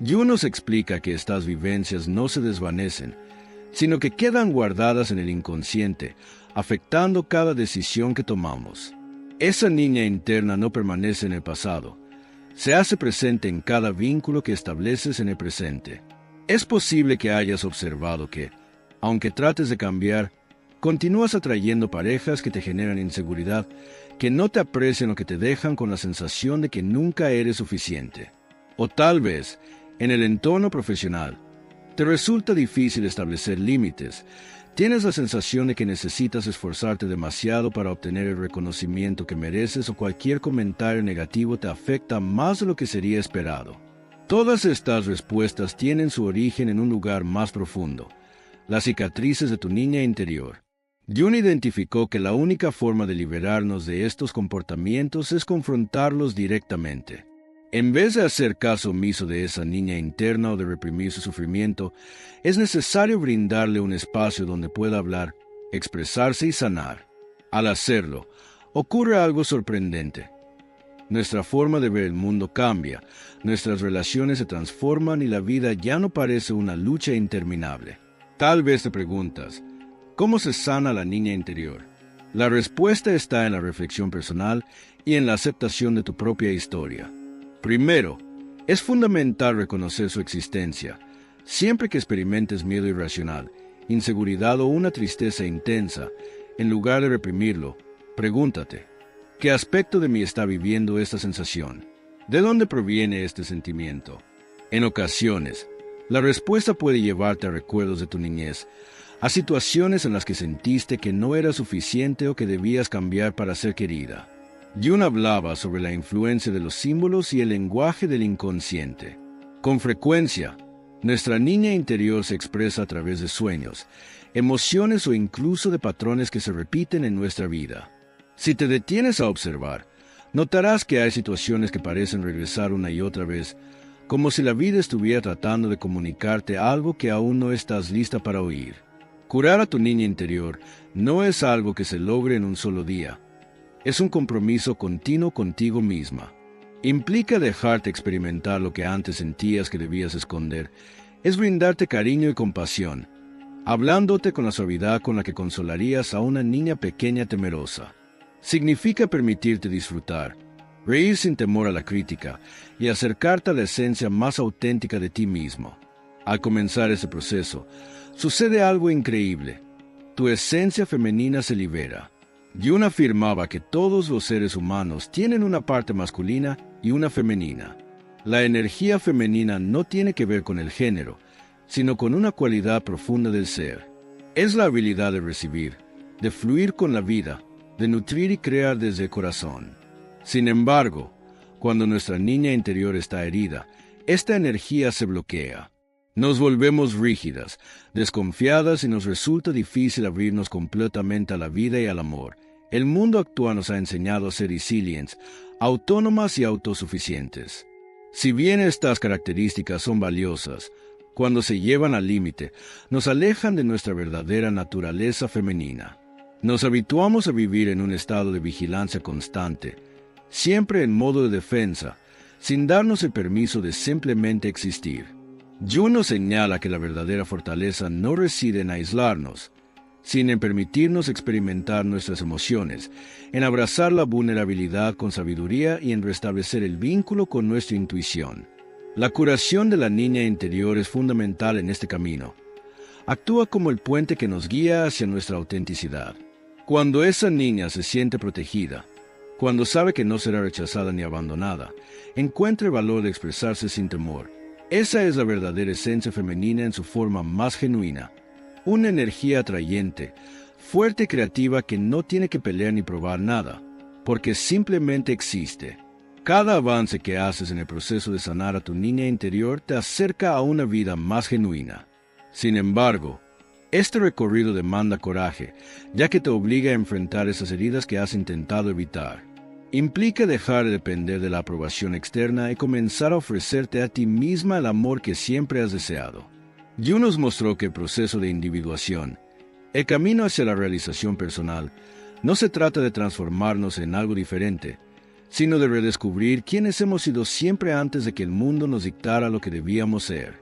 Jung nos explica que estas vivencias no se desvanecen, sino que quedan guardadas en el inconsciente, afectando cada decisión que tomamos. Esa niña interna no permanece en el pasado, se hace presente en cada vínculo que estableces en el presente. Es posible que hayas observado que, aunque trates de cambiar, continúas atrayendo parejas que te generan inseguridad, que no te aprecian o que te dejan con la sensación de que nunca eres suficiente. O tal vez, en el entorno profesional, te resulta difícil establecer límites. Tienes la sensación de que necesitas esforzarte demasiado para obtener el reconocimiento que mereces o cualquier comentario negativo te afecta más de lo que sería esperado. Todas estas respuestas tienen su origen en un lugar más profundo, las cicatrices de tu niña interior. Jung identificó que la única forma de liberarnos de estos comportamientos es confrontarlos directamente. En vez de hacer caso omiso de esa niña interna o de reprimir su sufrimiento, es necesario brindarle un espacio donde pueda hablar, expresarse y sanar. Al hacerlo, ocurre algo sorprendente. Nuestra forma de ver el mundo cambia, nuestras relaciones se transforman y la vida ya no parece una lucha interminable. Tal vez te preguntas, ¿cómo se sana la niña interior? La respuesta está en la reflexión personal y en la aceptación de tu propia historia. Primero, es fundamental reconocer su existencia. Siempre que experimentes miedo irracional, inseguridad o una tristeza intensa, en lugar de reprimirlo, pregúntate, ¿qué aspecto de mí está viviendo esta sensación? ¿De dónde proviene este sentimiento? En ocasiones, la respuesta puede llevarte a recuerdos de tu niñez, a situaciones en las que sentiste que no era suficiente o que debías cambiar para ser querida. Jung hablaba sobre la influencia de los símbolos y el lenguaje del inconsciente. Con frecuencia, nuestra niña interior se expresa a través de sueños, emociones o incluso de patrones que se repiten en nuestra vida. Si te detienes a observar, notarás que hay situaciones que parecen regresar una y otra vez, como si la vida estuviera tratando de comunicarte algo que aún no estás lista para oír. Curar a tu niña interior no es algo que se logre en un solo día. Es un compromiso continuo contigo misma. Implica dejarte experimentar lo que antes sentías que debías esconder. Es brindarte cariño y compasión, hablándote con la suavidad con la que consolarías a una niña pequeña temerosa. Significa permitirte disfrutar, reír sin temor a la crítica y acercarte a la esencia más auténtica de ti mismo. Al comenzar ese proceso, sucede algo increíble. Tu esencia femenina se libera. Jung afirmaba que todos los seres humanos tienen una parte masculina y una femenina. La energía femenina no tiene que ver con el género, sino con una cualidad profunda del ser. Es la habilidad de recibir, de fluir con la vida, de nutrir y crear desde el corazón. Sin embargo, cuando nuestra niña interior está herida, esta energía se bloquea. Nos volvemos rígidas, desconfiadas y nos resulta difícil abrirnos completamente a la vida y al amor. El mundo actual nos ha enseñado a ser resilientes, autónomas y autosuficientes. Si bien estas características son valiosas, cuando se llevan al límite, nos alejan de nuestra verdadera naturaleza femenina. Nos habituamos a vivir en un estado de vigilancia constante, siempre en modo de defensa, sin darnos el permiso de simplemente existir. Jung nos señala que la verdadera fortaleza no reside en aislarnos, sino en permitirnos experimentar nuestras emociones, en abrazar la vulnerabilidad con sabiduría y en restablecer el vínculo con nuestra intuición. La curación de la niña interior es fundamental en este camino. Actúa como el puente que nos guía hacia nuestra autenticidad. Cuando esa niña se siente protegida, cuando sabe que no será rechazada ni abandonada, encuentra el valor de expresarse sin temor. Esa es la verdadera esencia femenina en su forma más genuina. Una energía atrayente, fuerte y creativa que no tiene que pelear ni probar nada, porque simplemente existe. Cada avance que haces en el proceso de sanar a tu niña interior te acerca a una vida más genuina. Sin embargo, este recorrido demanda coraje, ya que te obliga a enfrentar esas heridas que has intentado evitar. Implica dejar de depender de la aprobación externa y comenzar a ofrecerte a ti misma el amor que siempre has deseado. Jung nos mostró que el proceso de individuación, el camino hacia la realización personal, no se trata de transformarnos en algo diferente, sino de redescubrir quiénes hemos sido siempre antes de que el mundo nos dictara lo que debíamos ser.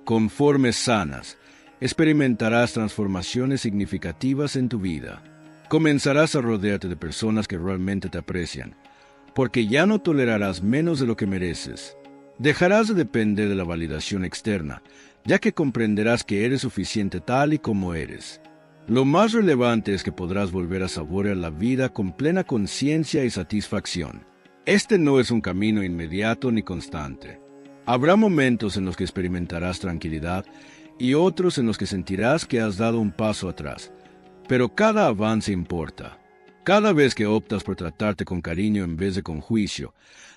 Conforme sanas, experimentarás transformaciones significativas en tu vida. Comenzarás a rodearte de personas que realmente te aprecian, porque ya no tolerarás menos de lo que mereces. Dejarás de depender de la validación externa, ya que comprenderás que eres suficiente tal y como eres. Lo más relevante es que podrás volver a saborear la vida con plena conciencia y satisfacción. Este no es un camino inmediato ni constante. Habrá momentos en los que experimentarás tranquilidad y otros en los que sentirás que has dado un paso atrás. Pero cada avance importa. Cada vez que optas por tratarte con cariño en vez de con juicio,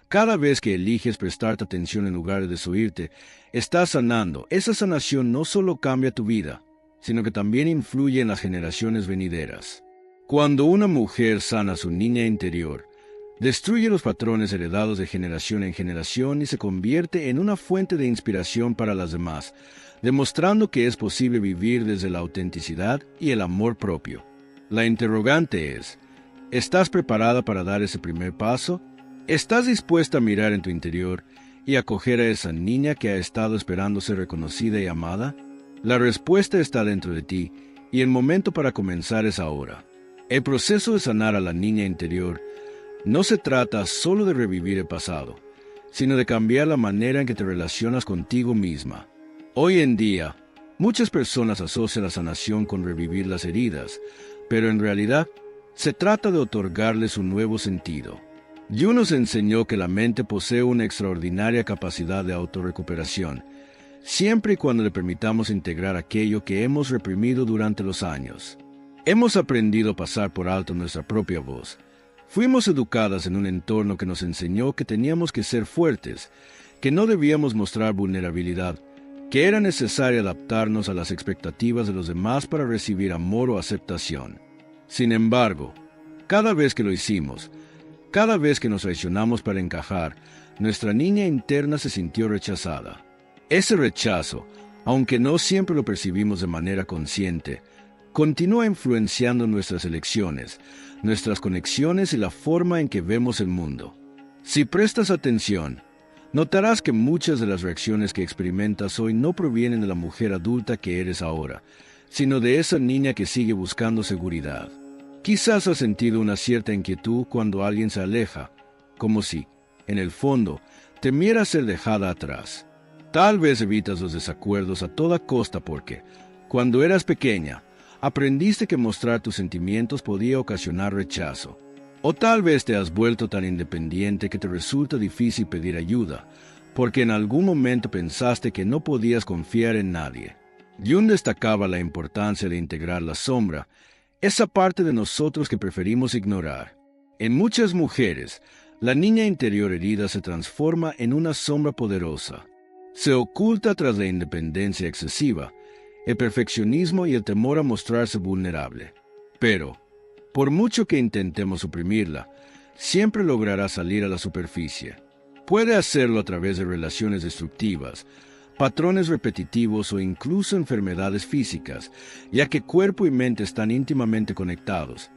cada vez que eliges prestarte atención en lugar de desoírte, estás sanando. Esa sanación no solo cambia tu vida, sino que también influye en las generaciones venideras. Cuando una mujer sana su niña interior, destruye los patrones heredados de generación en generación y se convierte en una fuente de inspiración para las demás, demostrando que es posible vivir desde la autenticidad y el amor propio. La interrogante es, ¿estás preparada para dar ese primer paso? ¿Estás dispuesta a mirar en tu interior y acoger a esa niña que ha estado esperando ser reconocida y amada? La respuesta está dentro de ti y el momento para comenzar es ahora. El proceso de sanar a la niña interior no se trata solo de revivir el pasado, sino de cambiar la manera en que te relacionas contigo misma. Hoy en día, muchas personas asocian la sanación con revivir las heridas, pero en realidad se trata de otorgarles un nuevo sentido. Jung nos enseñó que la mente posee una extraordinaria capacidad de autorrecuperación, siempre y cuando le permitamos integrar aquello que hemos reprimido durante los años. Hemos aprendido a pasar por alto nuestra propia voz. Fuimos educadas en un entorno que nos enseñó que teníamos que ser fuertes, que no debíamos mostrar vulnerabilidad, que era necesario adaptarnos a las expectativas de los demás para recibir amor o aceptación. Sin embargo, cada vez que lo hicimos, cada vez que nos traicionamos para encajar, nuestra niña interna se sintió rechazada. Ese rechazo, aunque no siempre lo percibimos de manera consciente, continúa influenciando nuestras elecciones, nuestras conexiones y la forma en que vemos el mundo. Si prestas atención, notarás que muchas de las reacciones que experimentas hoy no provienen de la mujer adulta que eres ahora, sino de esa niña que sigue buscando seguridad. Quizás has sentido una cierta inquietud cuando alguien se aleja, como si, en el fondo, temiera ser dejada atrás. Tal vez evitas los desacuerdos a toda costa porque, cuando eras pequeña, aprendiste que mostrar tus sentimientos podía ocasionar rechazo. O tal vez te has vuelto tan independiente que te resulta difícil pedir ayuda, porque en algún momento pensaste que no podías confiar en nadie. Jung destacaba la importancia de integrar la sombra, esa parte de nosotros que preferimos ignorar. En muchas mujeres, la niña interior herida se transforma en una sombra poderosa. Se oculta tras la independencia excesiva, el perfeccionismo y el temor a mostrarse vulnerable. Pero, por mucho que intentemos suprimirla, siempre logrará salir a la superficie. Puede hacerlo a través de relaciones destructivas, patrones repetitivos o incluso enfermedades físicas, ya que cuerpo y mente están íntimamente conectados,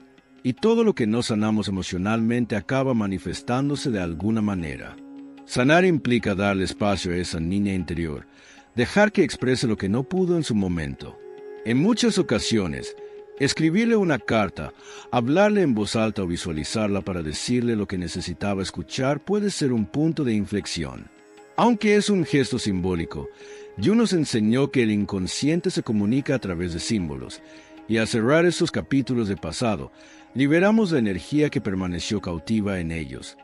y todo lo que no sanamos emocionalmente acaba manifestándose de alguna manera. Sanar implica darle espacio a esa niña interior, dejar que exprese lo que no pudo en su momento. En muchas ocasiones, escribirle una carta, hablarle en voz alta o visualizarla para decirle lo que necesitaba escuchar puede ser un punto de inflexión. Aunque es un gesto simbólico, Jung nos enseñó que el inconsciente se comunica a través de símbolos, y al cerrar esos capítulos de pasado, liberamos la energía que permaneció cautiva en ellos.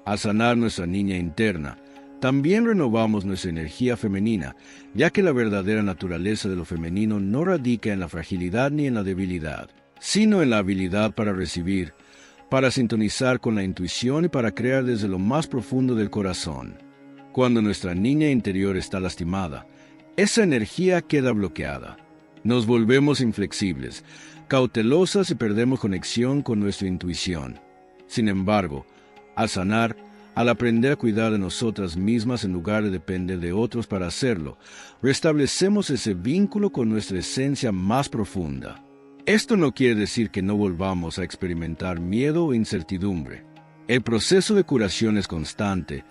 Al sanar nuestra niña interna, también renovamos nuestra energía femenina, ya que la verdadera naturaleza de lo femenino no radica en la fragilidad ni en la debilidad, sino en la habilidad para recibir, para sintonizar con la intuición y para crear desde lo más profundo del corazón. Cuando nuestra niña interior está lastimada, esa energía queda bloqueada. Nos volvemos inflexibles, cautelosas y perdemos conexión con nuestra intuición. Sin embargo, al sanar, al aprender a cuidar de nosotras mismas en lugar de depender de otros para hacerlo, restablecemos ese vínculo con nuestra esencia más profunda. Esto no quiere decir que no volvamos a experimentar miedo o incertidumbre. El proceso de curación es constante,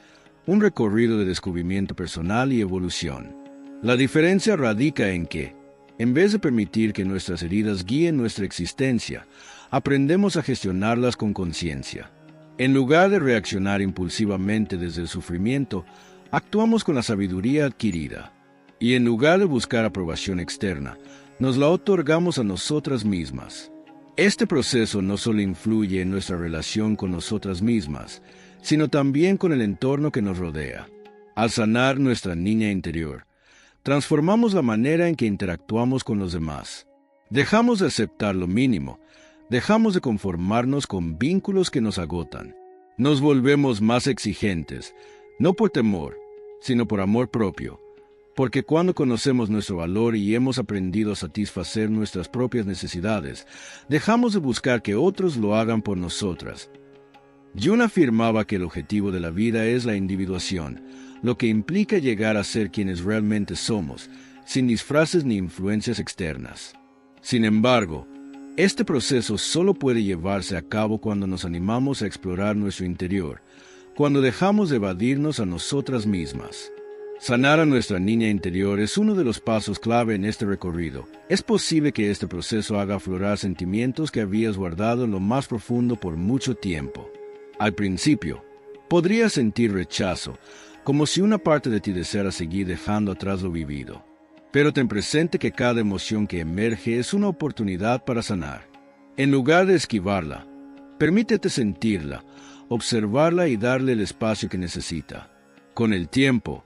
un recorrido de descubrimiento personal y evolución. La diferencia radica en que, en vez de permitir que nuestras heridas guíen nuestra existencia, aprendemos a gestionarlas con conciencia. En lugar de reaccionar impulsivamente desde el sufrimiento, actuamos con la sabiduría adquirida. Y en lugar de buscar aprobación externa, nos la otorgamos a nosotras mismas. Este proceso no solo influye en nuestra relación con nosotras mismas, sino también con el entorno que nos rodea. Al sanar nuestra niña interior, transformamos la manera en que interactuamos con los demás. Dejamos de aceptar lo mínimo, dejamos de conformarnos con vínculos que nos agotan. Nos volvemos más exigentes, no por temor, sino por amor propio, porque cuando conocemos nuestro valor y hemos aprendido a satisfacer nuestras propias necesidades, dejamos de buscar que otros lo hagan por nosotras. Jung afirmaba que el objetivo de la vida es la individuación, lo que implica llegar a ser quienes realmente somos, sin disfraces ni influencias externas. Sin embargo, este proceso solo puede llevarse a cabo cuando nos animamos a explorar nuestro interior, cuando dejamos de evadirnos a nosotras mismas. Sanar a nuestra niña interior es uno de los pasos clave en este recorrido. Es posible que este proceso haga aflorar sentimientos que habías guardado en lo más profundo por mucho tiempo. Al principio, podrías sentir rechazo, como si una parte de ti deseara seguir dejando atrás lo vivido. Pero ten presente que cada emoción que emerge es una oportunidad para sanar. En lugar de esquivarla, permítete sentirla, observarla y darle el espacio que necesita. Con el tiempo,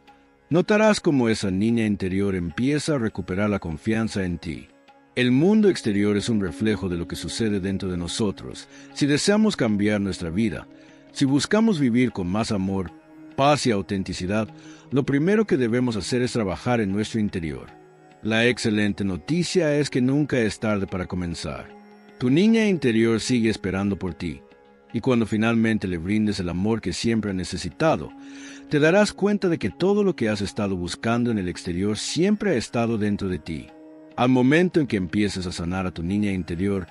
notarás cómo esa niña interior empieza a recuperar la confianza en ti. El mundo exterior es un reflejo de lo que sucede dentro de nosotros. Si deseamos cambiar nuestra vida, si buscamos vivir con más amor, paz y autenticidad, lo primero que debemos hacer es trabajar en nuestro interior. La excelente noticia es que nunca es tarde para comenzar. Tu niña interior sigue esperando por ti, y cuando finalmente le brindes el amor que siempre ha necesitado, te darás cuenta de que todo lo que has estado buscando en el exterior siempre ha estado dentro de ti. Al momento en que empieces a sanar a tu niña interior,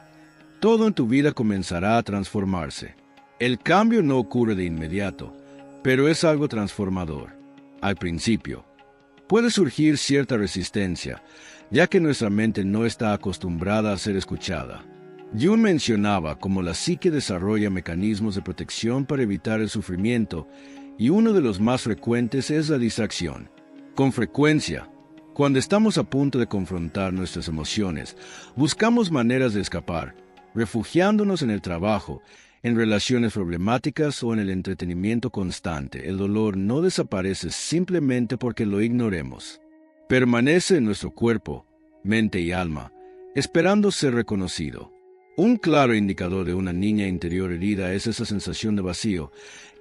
todo en tu vida comenzará a transformarse. El cambio no ocurre de inmediato, pero es algo transformador. Al principio, puede surgir cierta resistencia, ya que nuestra mente no está acostumbrada a ser escuchada. Jung mencionaba cómo la psique desarrolla mecanismos de protección para evitar el sufrimiento, y uno de los más frecuentes es la distracción. Con frecuencia, cuando estamos a punto de confrontar nuestras emociones, buscamos maneras de escapar, refugiándonos en el trabajo, en relaciones problemáticas o en el entretenimiento constante. El dolor no desaparece simplemente porque lo ignoremos. Permanece en nuestro cuerpo, mente y alma, esperando ser reconocido. Un claro indicador de una niña interior herida es esa sensación de vacío,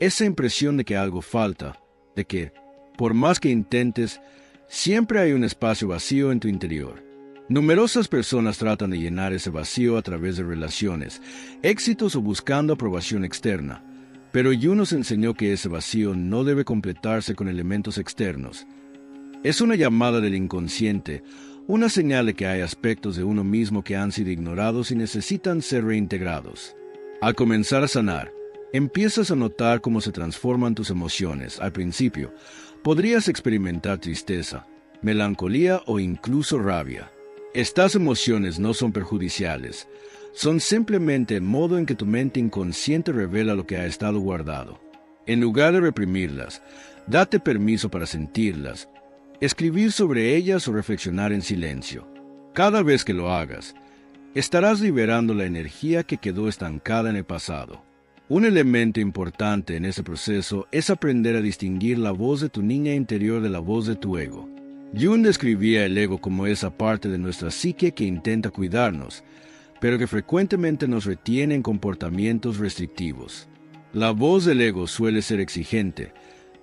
esa impresión de que algo falta, de que, por más que intentes, siempre hay un espacio vacío en tu interior. Numerosas personas tratan de llenar ese vacío a través de relaciones, éxitos o buscando aprobación externa, pero Jung nos enseñó que ese vacío no debe completarse con elementos externos. Es una llamada del inconsciente, una señal de que hay aspectos de uno mismo que han sido ignorados y necesitan ser reintegrados. Al comenzar a sanar, empiezas a notar cómo se transforman tus emociones. Al principio, podrías experimentar tristeza, melancolía o incluso rabia. Estas emociones no son perjudiciales, son simplemente el modo en que tu mente inconsciente revela lo que ha estado guardado. En lugar de reprimirlas, date permiso para sentirlas, escribir sobre ellas o reflexionar en silencio. Cada vez que lo hagas, estarás liberando la energía que quedó estancada en el pasado. Un elemento importante en ese proceso es aprender a distinguir la voz de tu niña interior de la voz de tu ego. Jung describía el ego como esa parte de nuestra psique que intenta cuidarnos, pero que frecuentemente nos retiene en comportamientos restrictivos. La voz del ego suele ser exigente,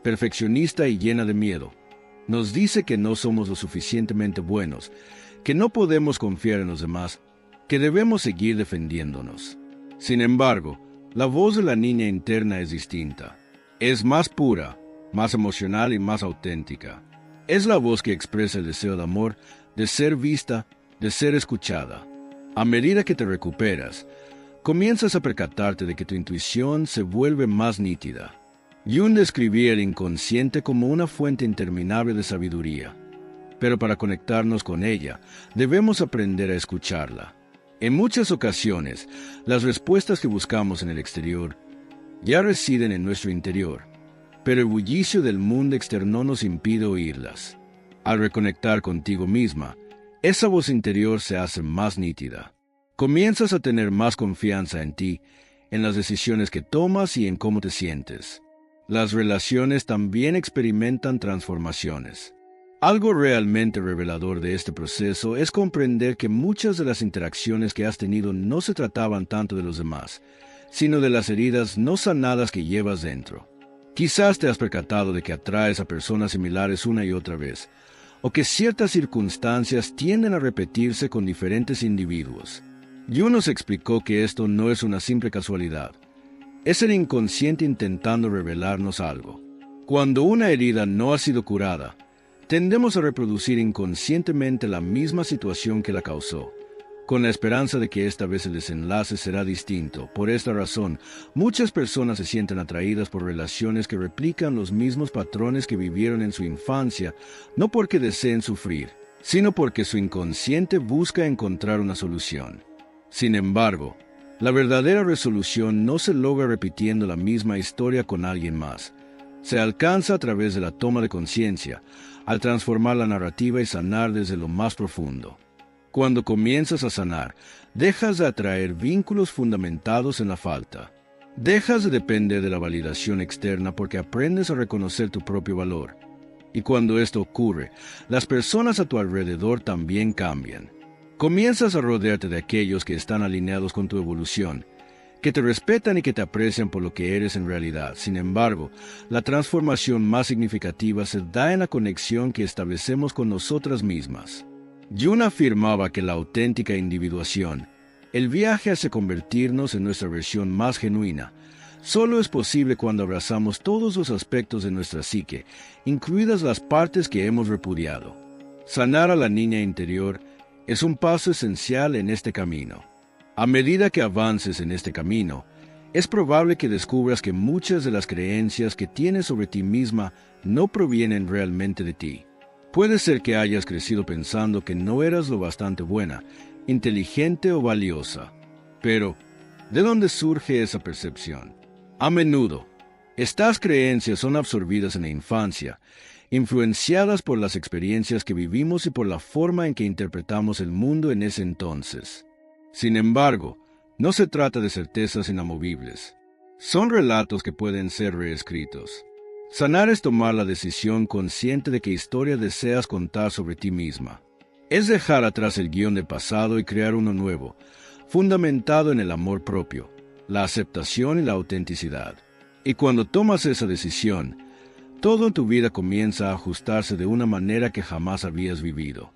perfeccionista y llena de miedo. Nos dice que no somos lo suficientemente buenos, que no podemos confiar en los demás, que debemos seguir defendiéndonos. Sin embargo, la voz de la niña interna es distinta. Es más pura, más emocional y más auténtica. Es la voz que expresa el deseo de amor, de ser vista, de ser escuchada. A medida que te recuperas, comienzas a percatarte de que tu intuición se vuelve más nítida. Jung describía el inconsciente como una fuente interminable de sabiduría, pero para conectarnos con ella, debemos aprender a escucharla. En muchas ocasiones, las respuestas que buscamos en el exterior ya residen en nuestro interior, pero el bullicio del mundo externo nos impide oírlas. Al reconectar contigo misma, esa voz interior se hace más nítida. Comienzas a tener más confianza en ti, en las decisiones que tomas y en cómo te sientes. Las relaciones también experimentan transformaciones. Algo realmente revelador de este proceso es comprender que muchas de las interacciones que has tenido no se trataban tanto de los demás, sino de las heridas no sanadas que llevas dentro. Quizás te has percatado de que atraes a personas similares una y otra vez, o que ciertas circunstancias tienden a repetirse con diferentes individuos. Jung nos explicó que esto no es una simple casualidad. Es el inconsciente intentando revelarnos algo. Cuando una herida no ha sido curada, tendemos a reproducir inconscientemente la misma situación que la causó, con la esperanza de que esta vez el desenlace será distinto. Por esta razón, muchas personas se sienten atraídas por relaciones que replican los mismos patrones que vivieron en su infancia, no porque deseen sufrir, sino porque su inconsciente busca encontrar una solución. Sin embargo, la verdadera resolución no se logra repitiendo la misma historia con alguien más. Se alcanza a través de la toma de conciencia, al transformar la narrativa y sanar desde lo más profundo. Cuando comienzas a sanar, dejas de atraer vínculos fundamentados en la falta. Dejas de depender de la validación externa porque aprendes a reconocer tu propio valor. Y cuando esto ocurre, las personas a tu alrededor también cambian. Comienzas a rodearte de aquellos que están alineados con tu evolución, que te respetan y que te aprecian por lo que eres en realidad. Sin embargo, la transformación más significativa se da en la conexión que establecemos con nosotras mismas. Jung afirmaba que la auténtica individuación, el viaje hacia convertirnos en nuestra versión más genuina, solo es posible cuando abrazamos todos los aspectos de nuestra psique, incluidas las partes que hemos repudiado. Sanar a la niña interior es un paso esencial en este camino. A medida que avances en este camino, es probable que descubras que muchas de las creencias que tienes sobre ti misma no provienen realmente de ti. Puede ser que hayas crecido pensando que no eras lo bastante buena, inteligente o valiosa. Pero, ¿de dónde surge esa percepción? A menudo, estas creencias son absorbidas en la infancia, influenciadas por las experiencias que vivimos y por la forma en que interpretamos el mundo en ese entonces. Sin embargo, no se trata de certezas inamovibles. Son relatos que pueden ser reescritos. Sanar es tomar la decisión consciente de qué historia deseas contar sobre ti misma. Es dejar atrás el guión del pasado y crear uno nuevo, fundamentado en el amor propio, la aceptación y la autenticidad. Y cuando tomas esa decisión, todo en tu vida comienza a ajustarse de una manera que jamás habías vivido.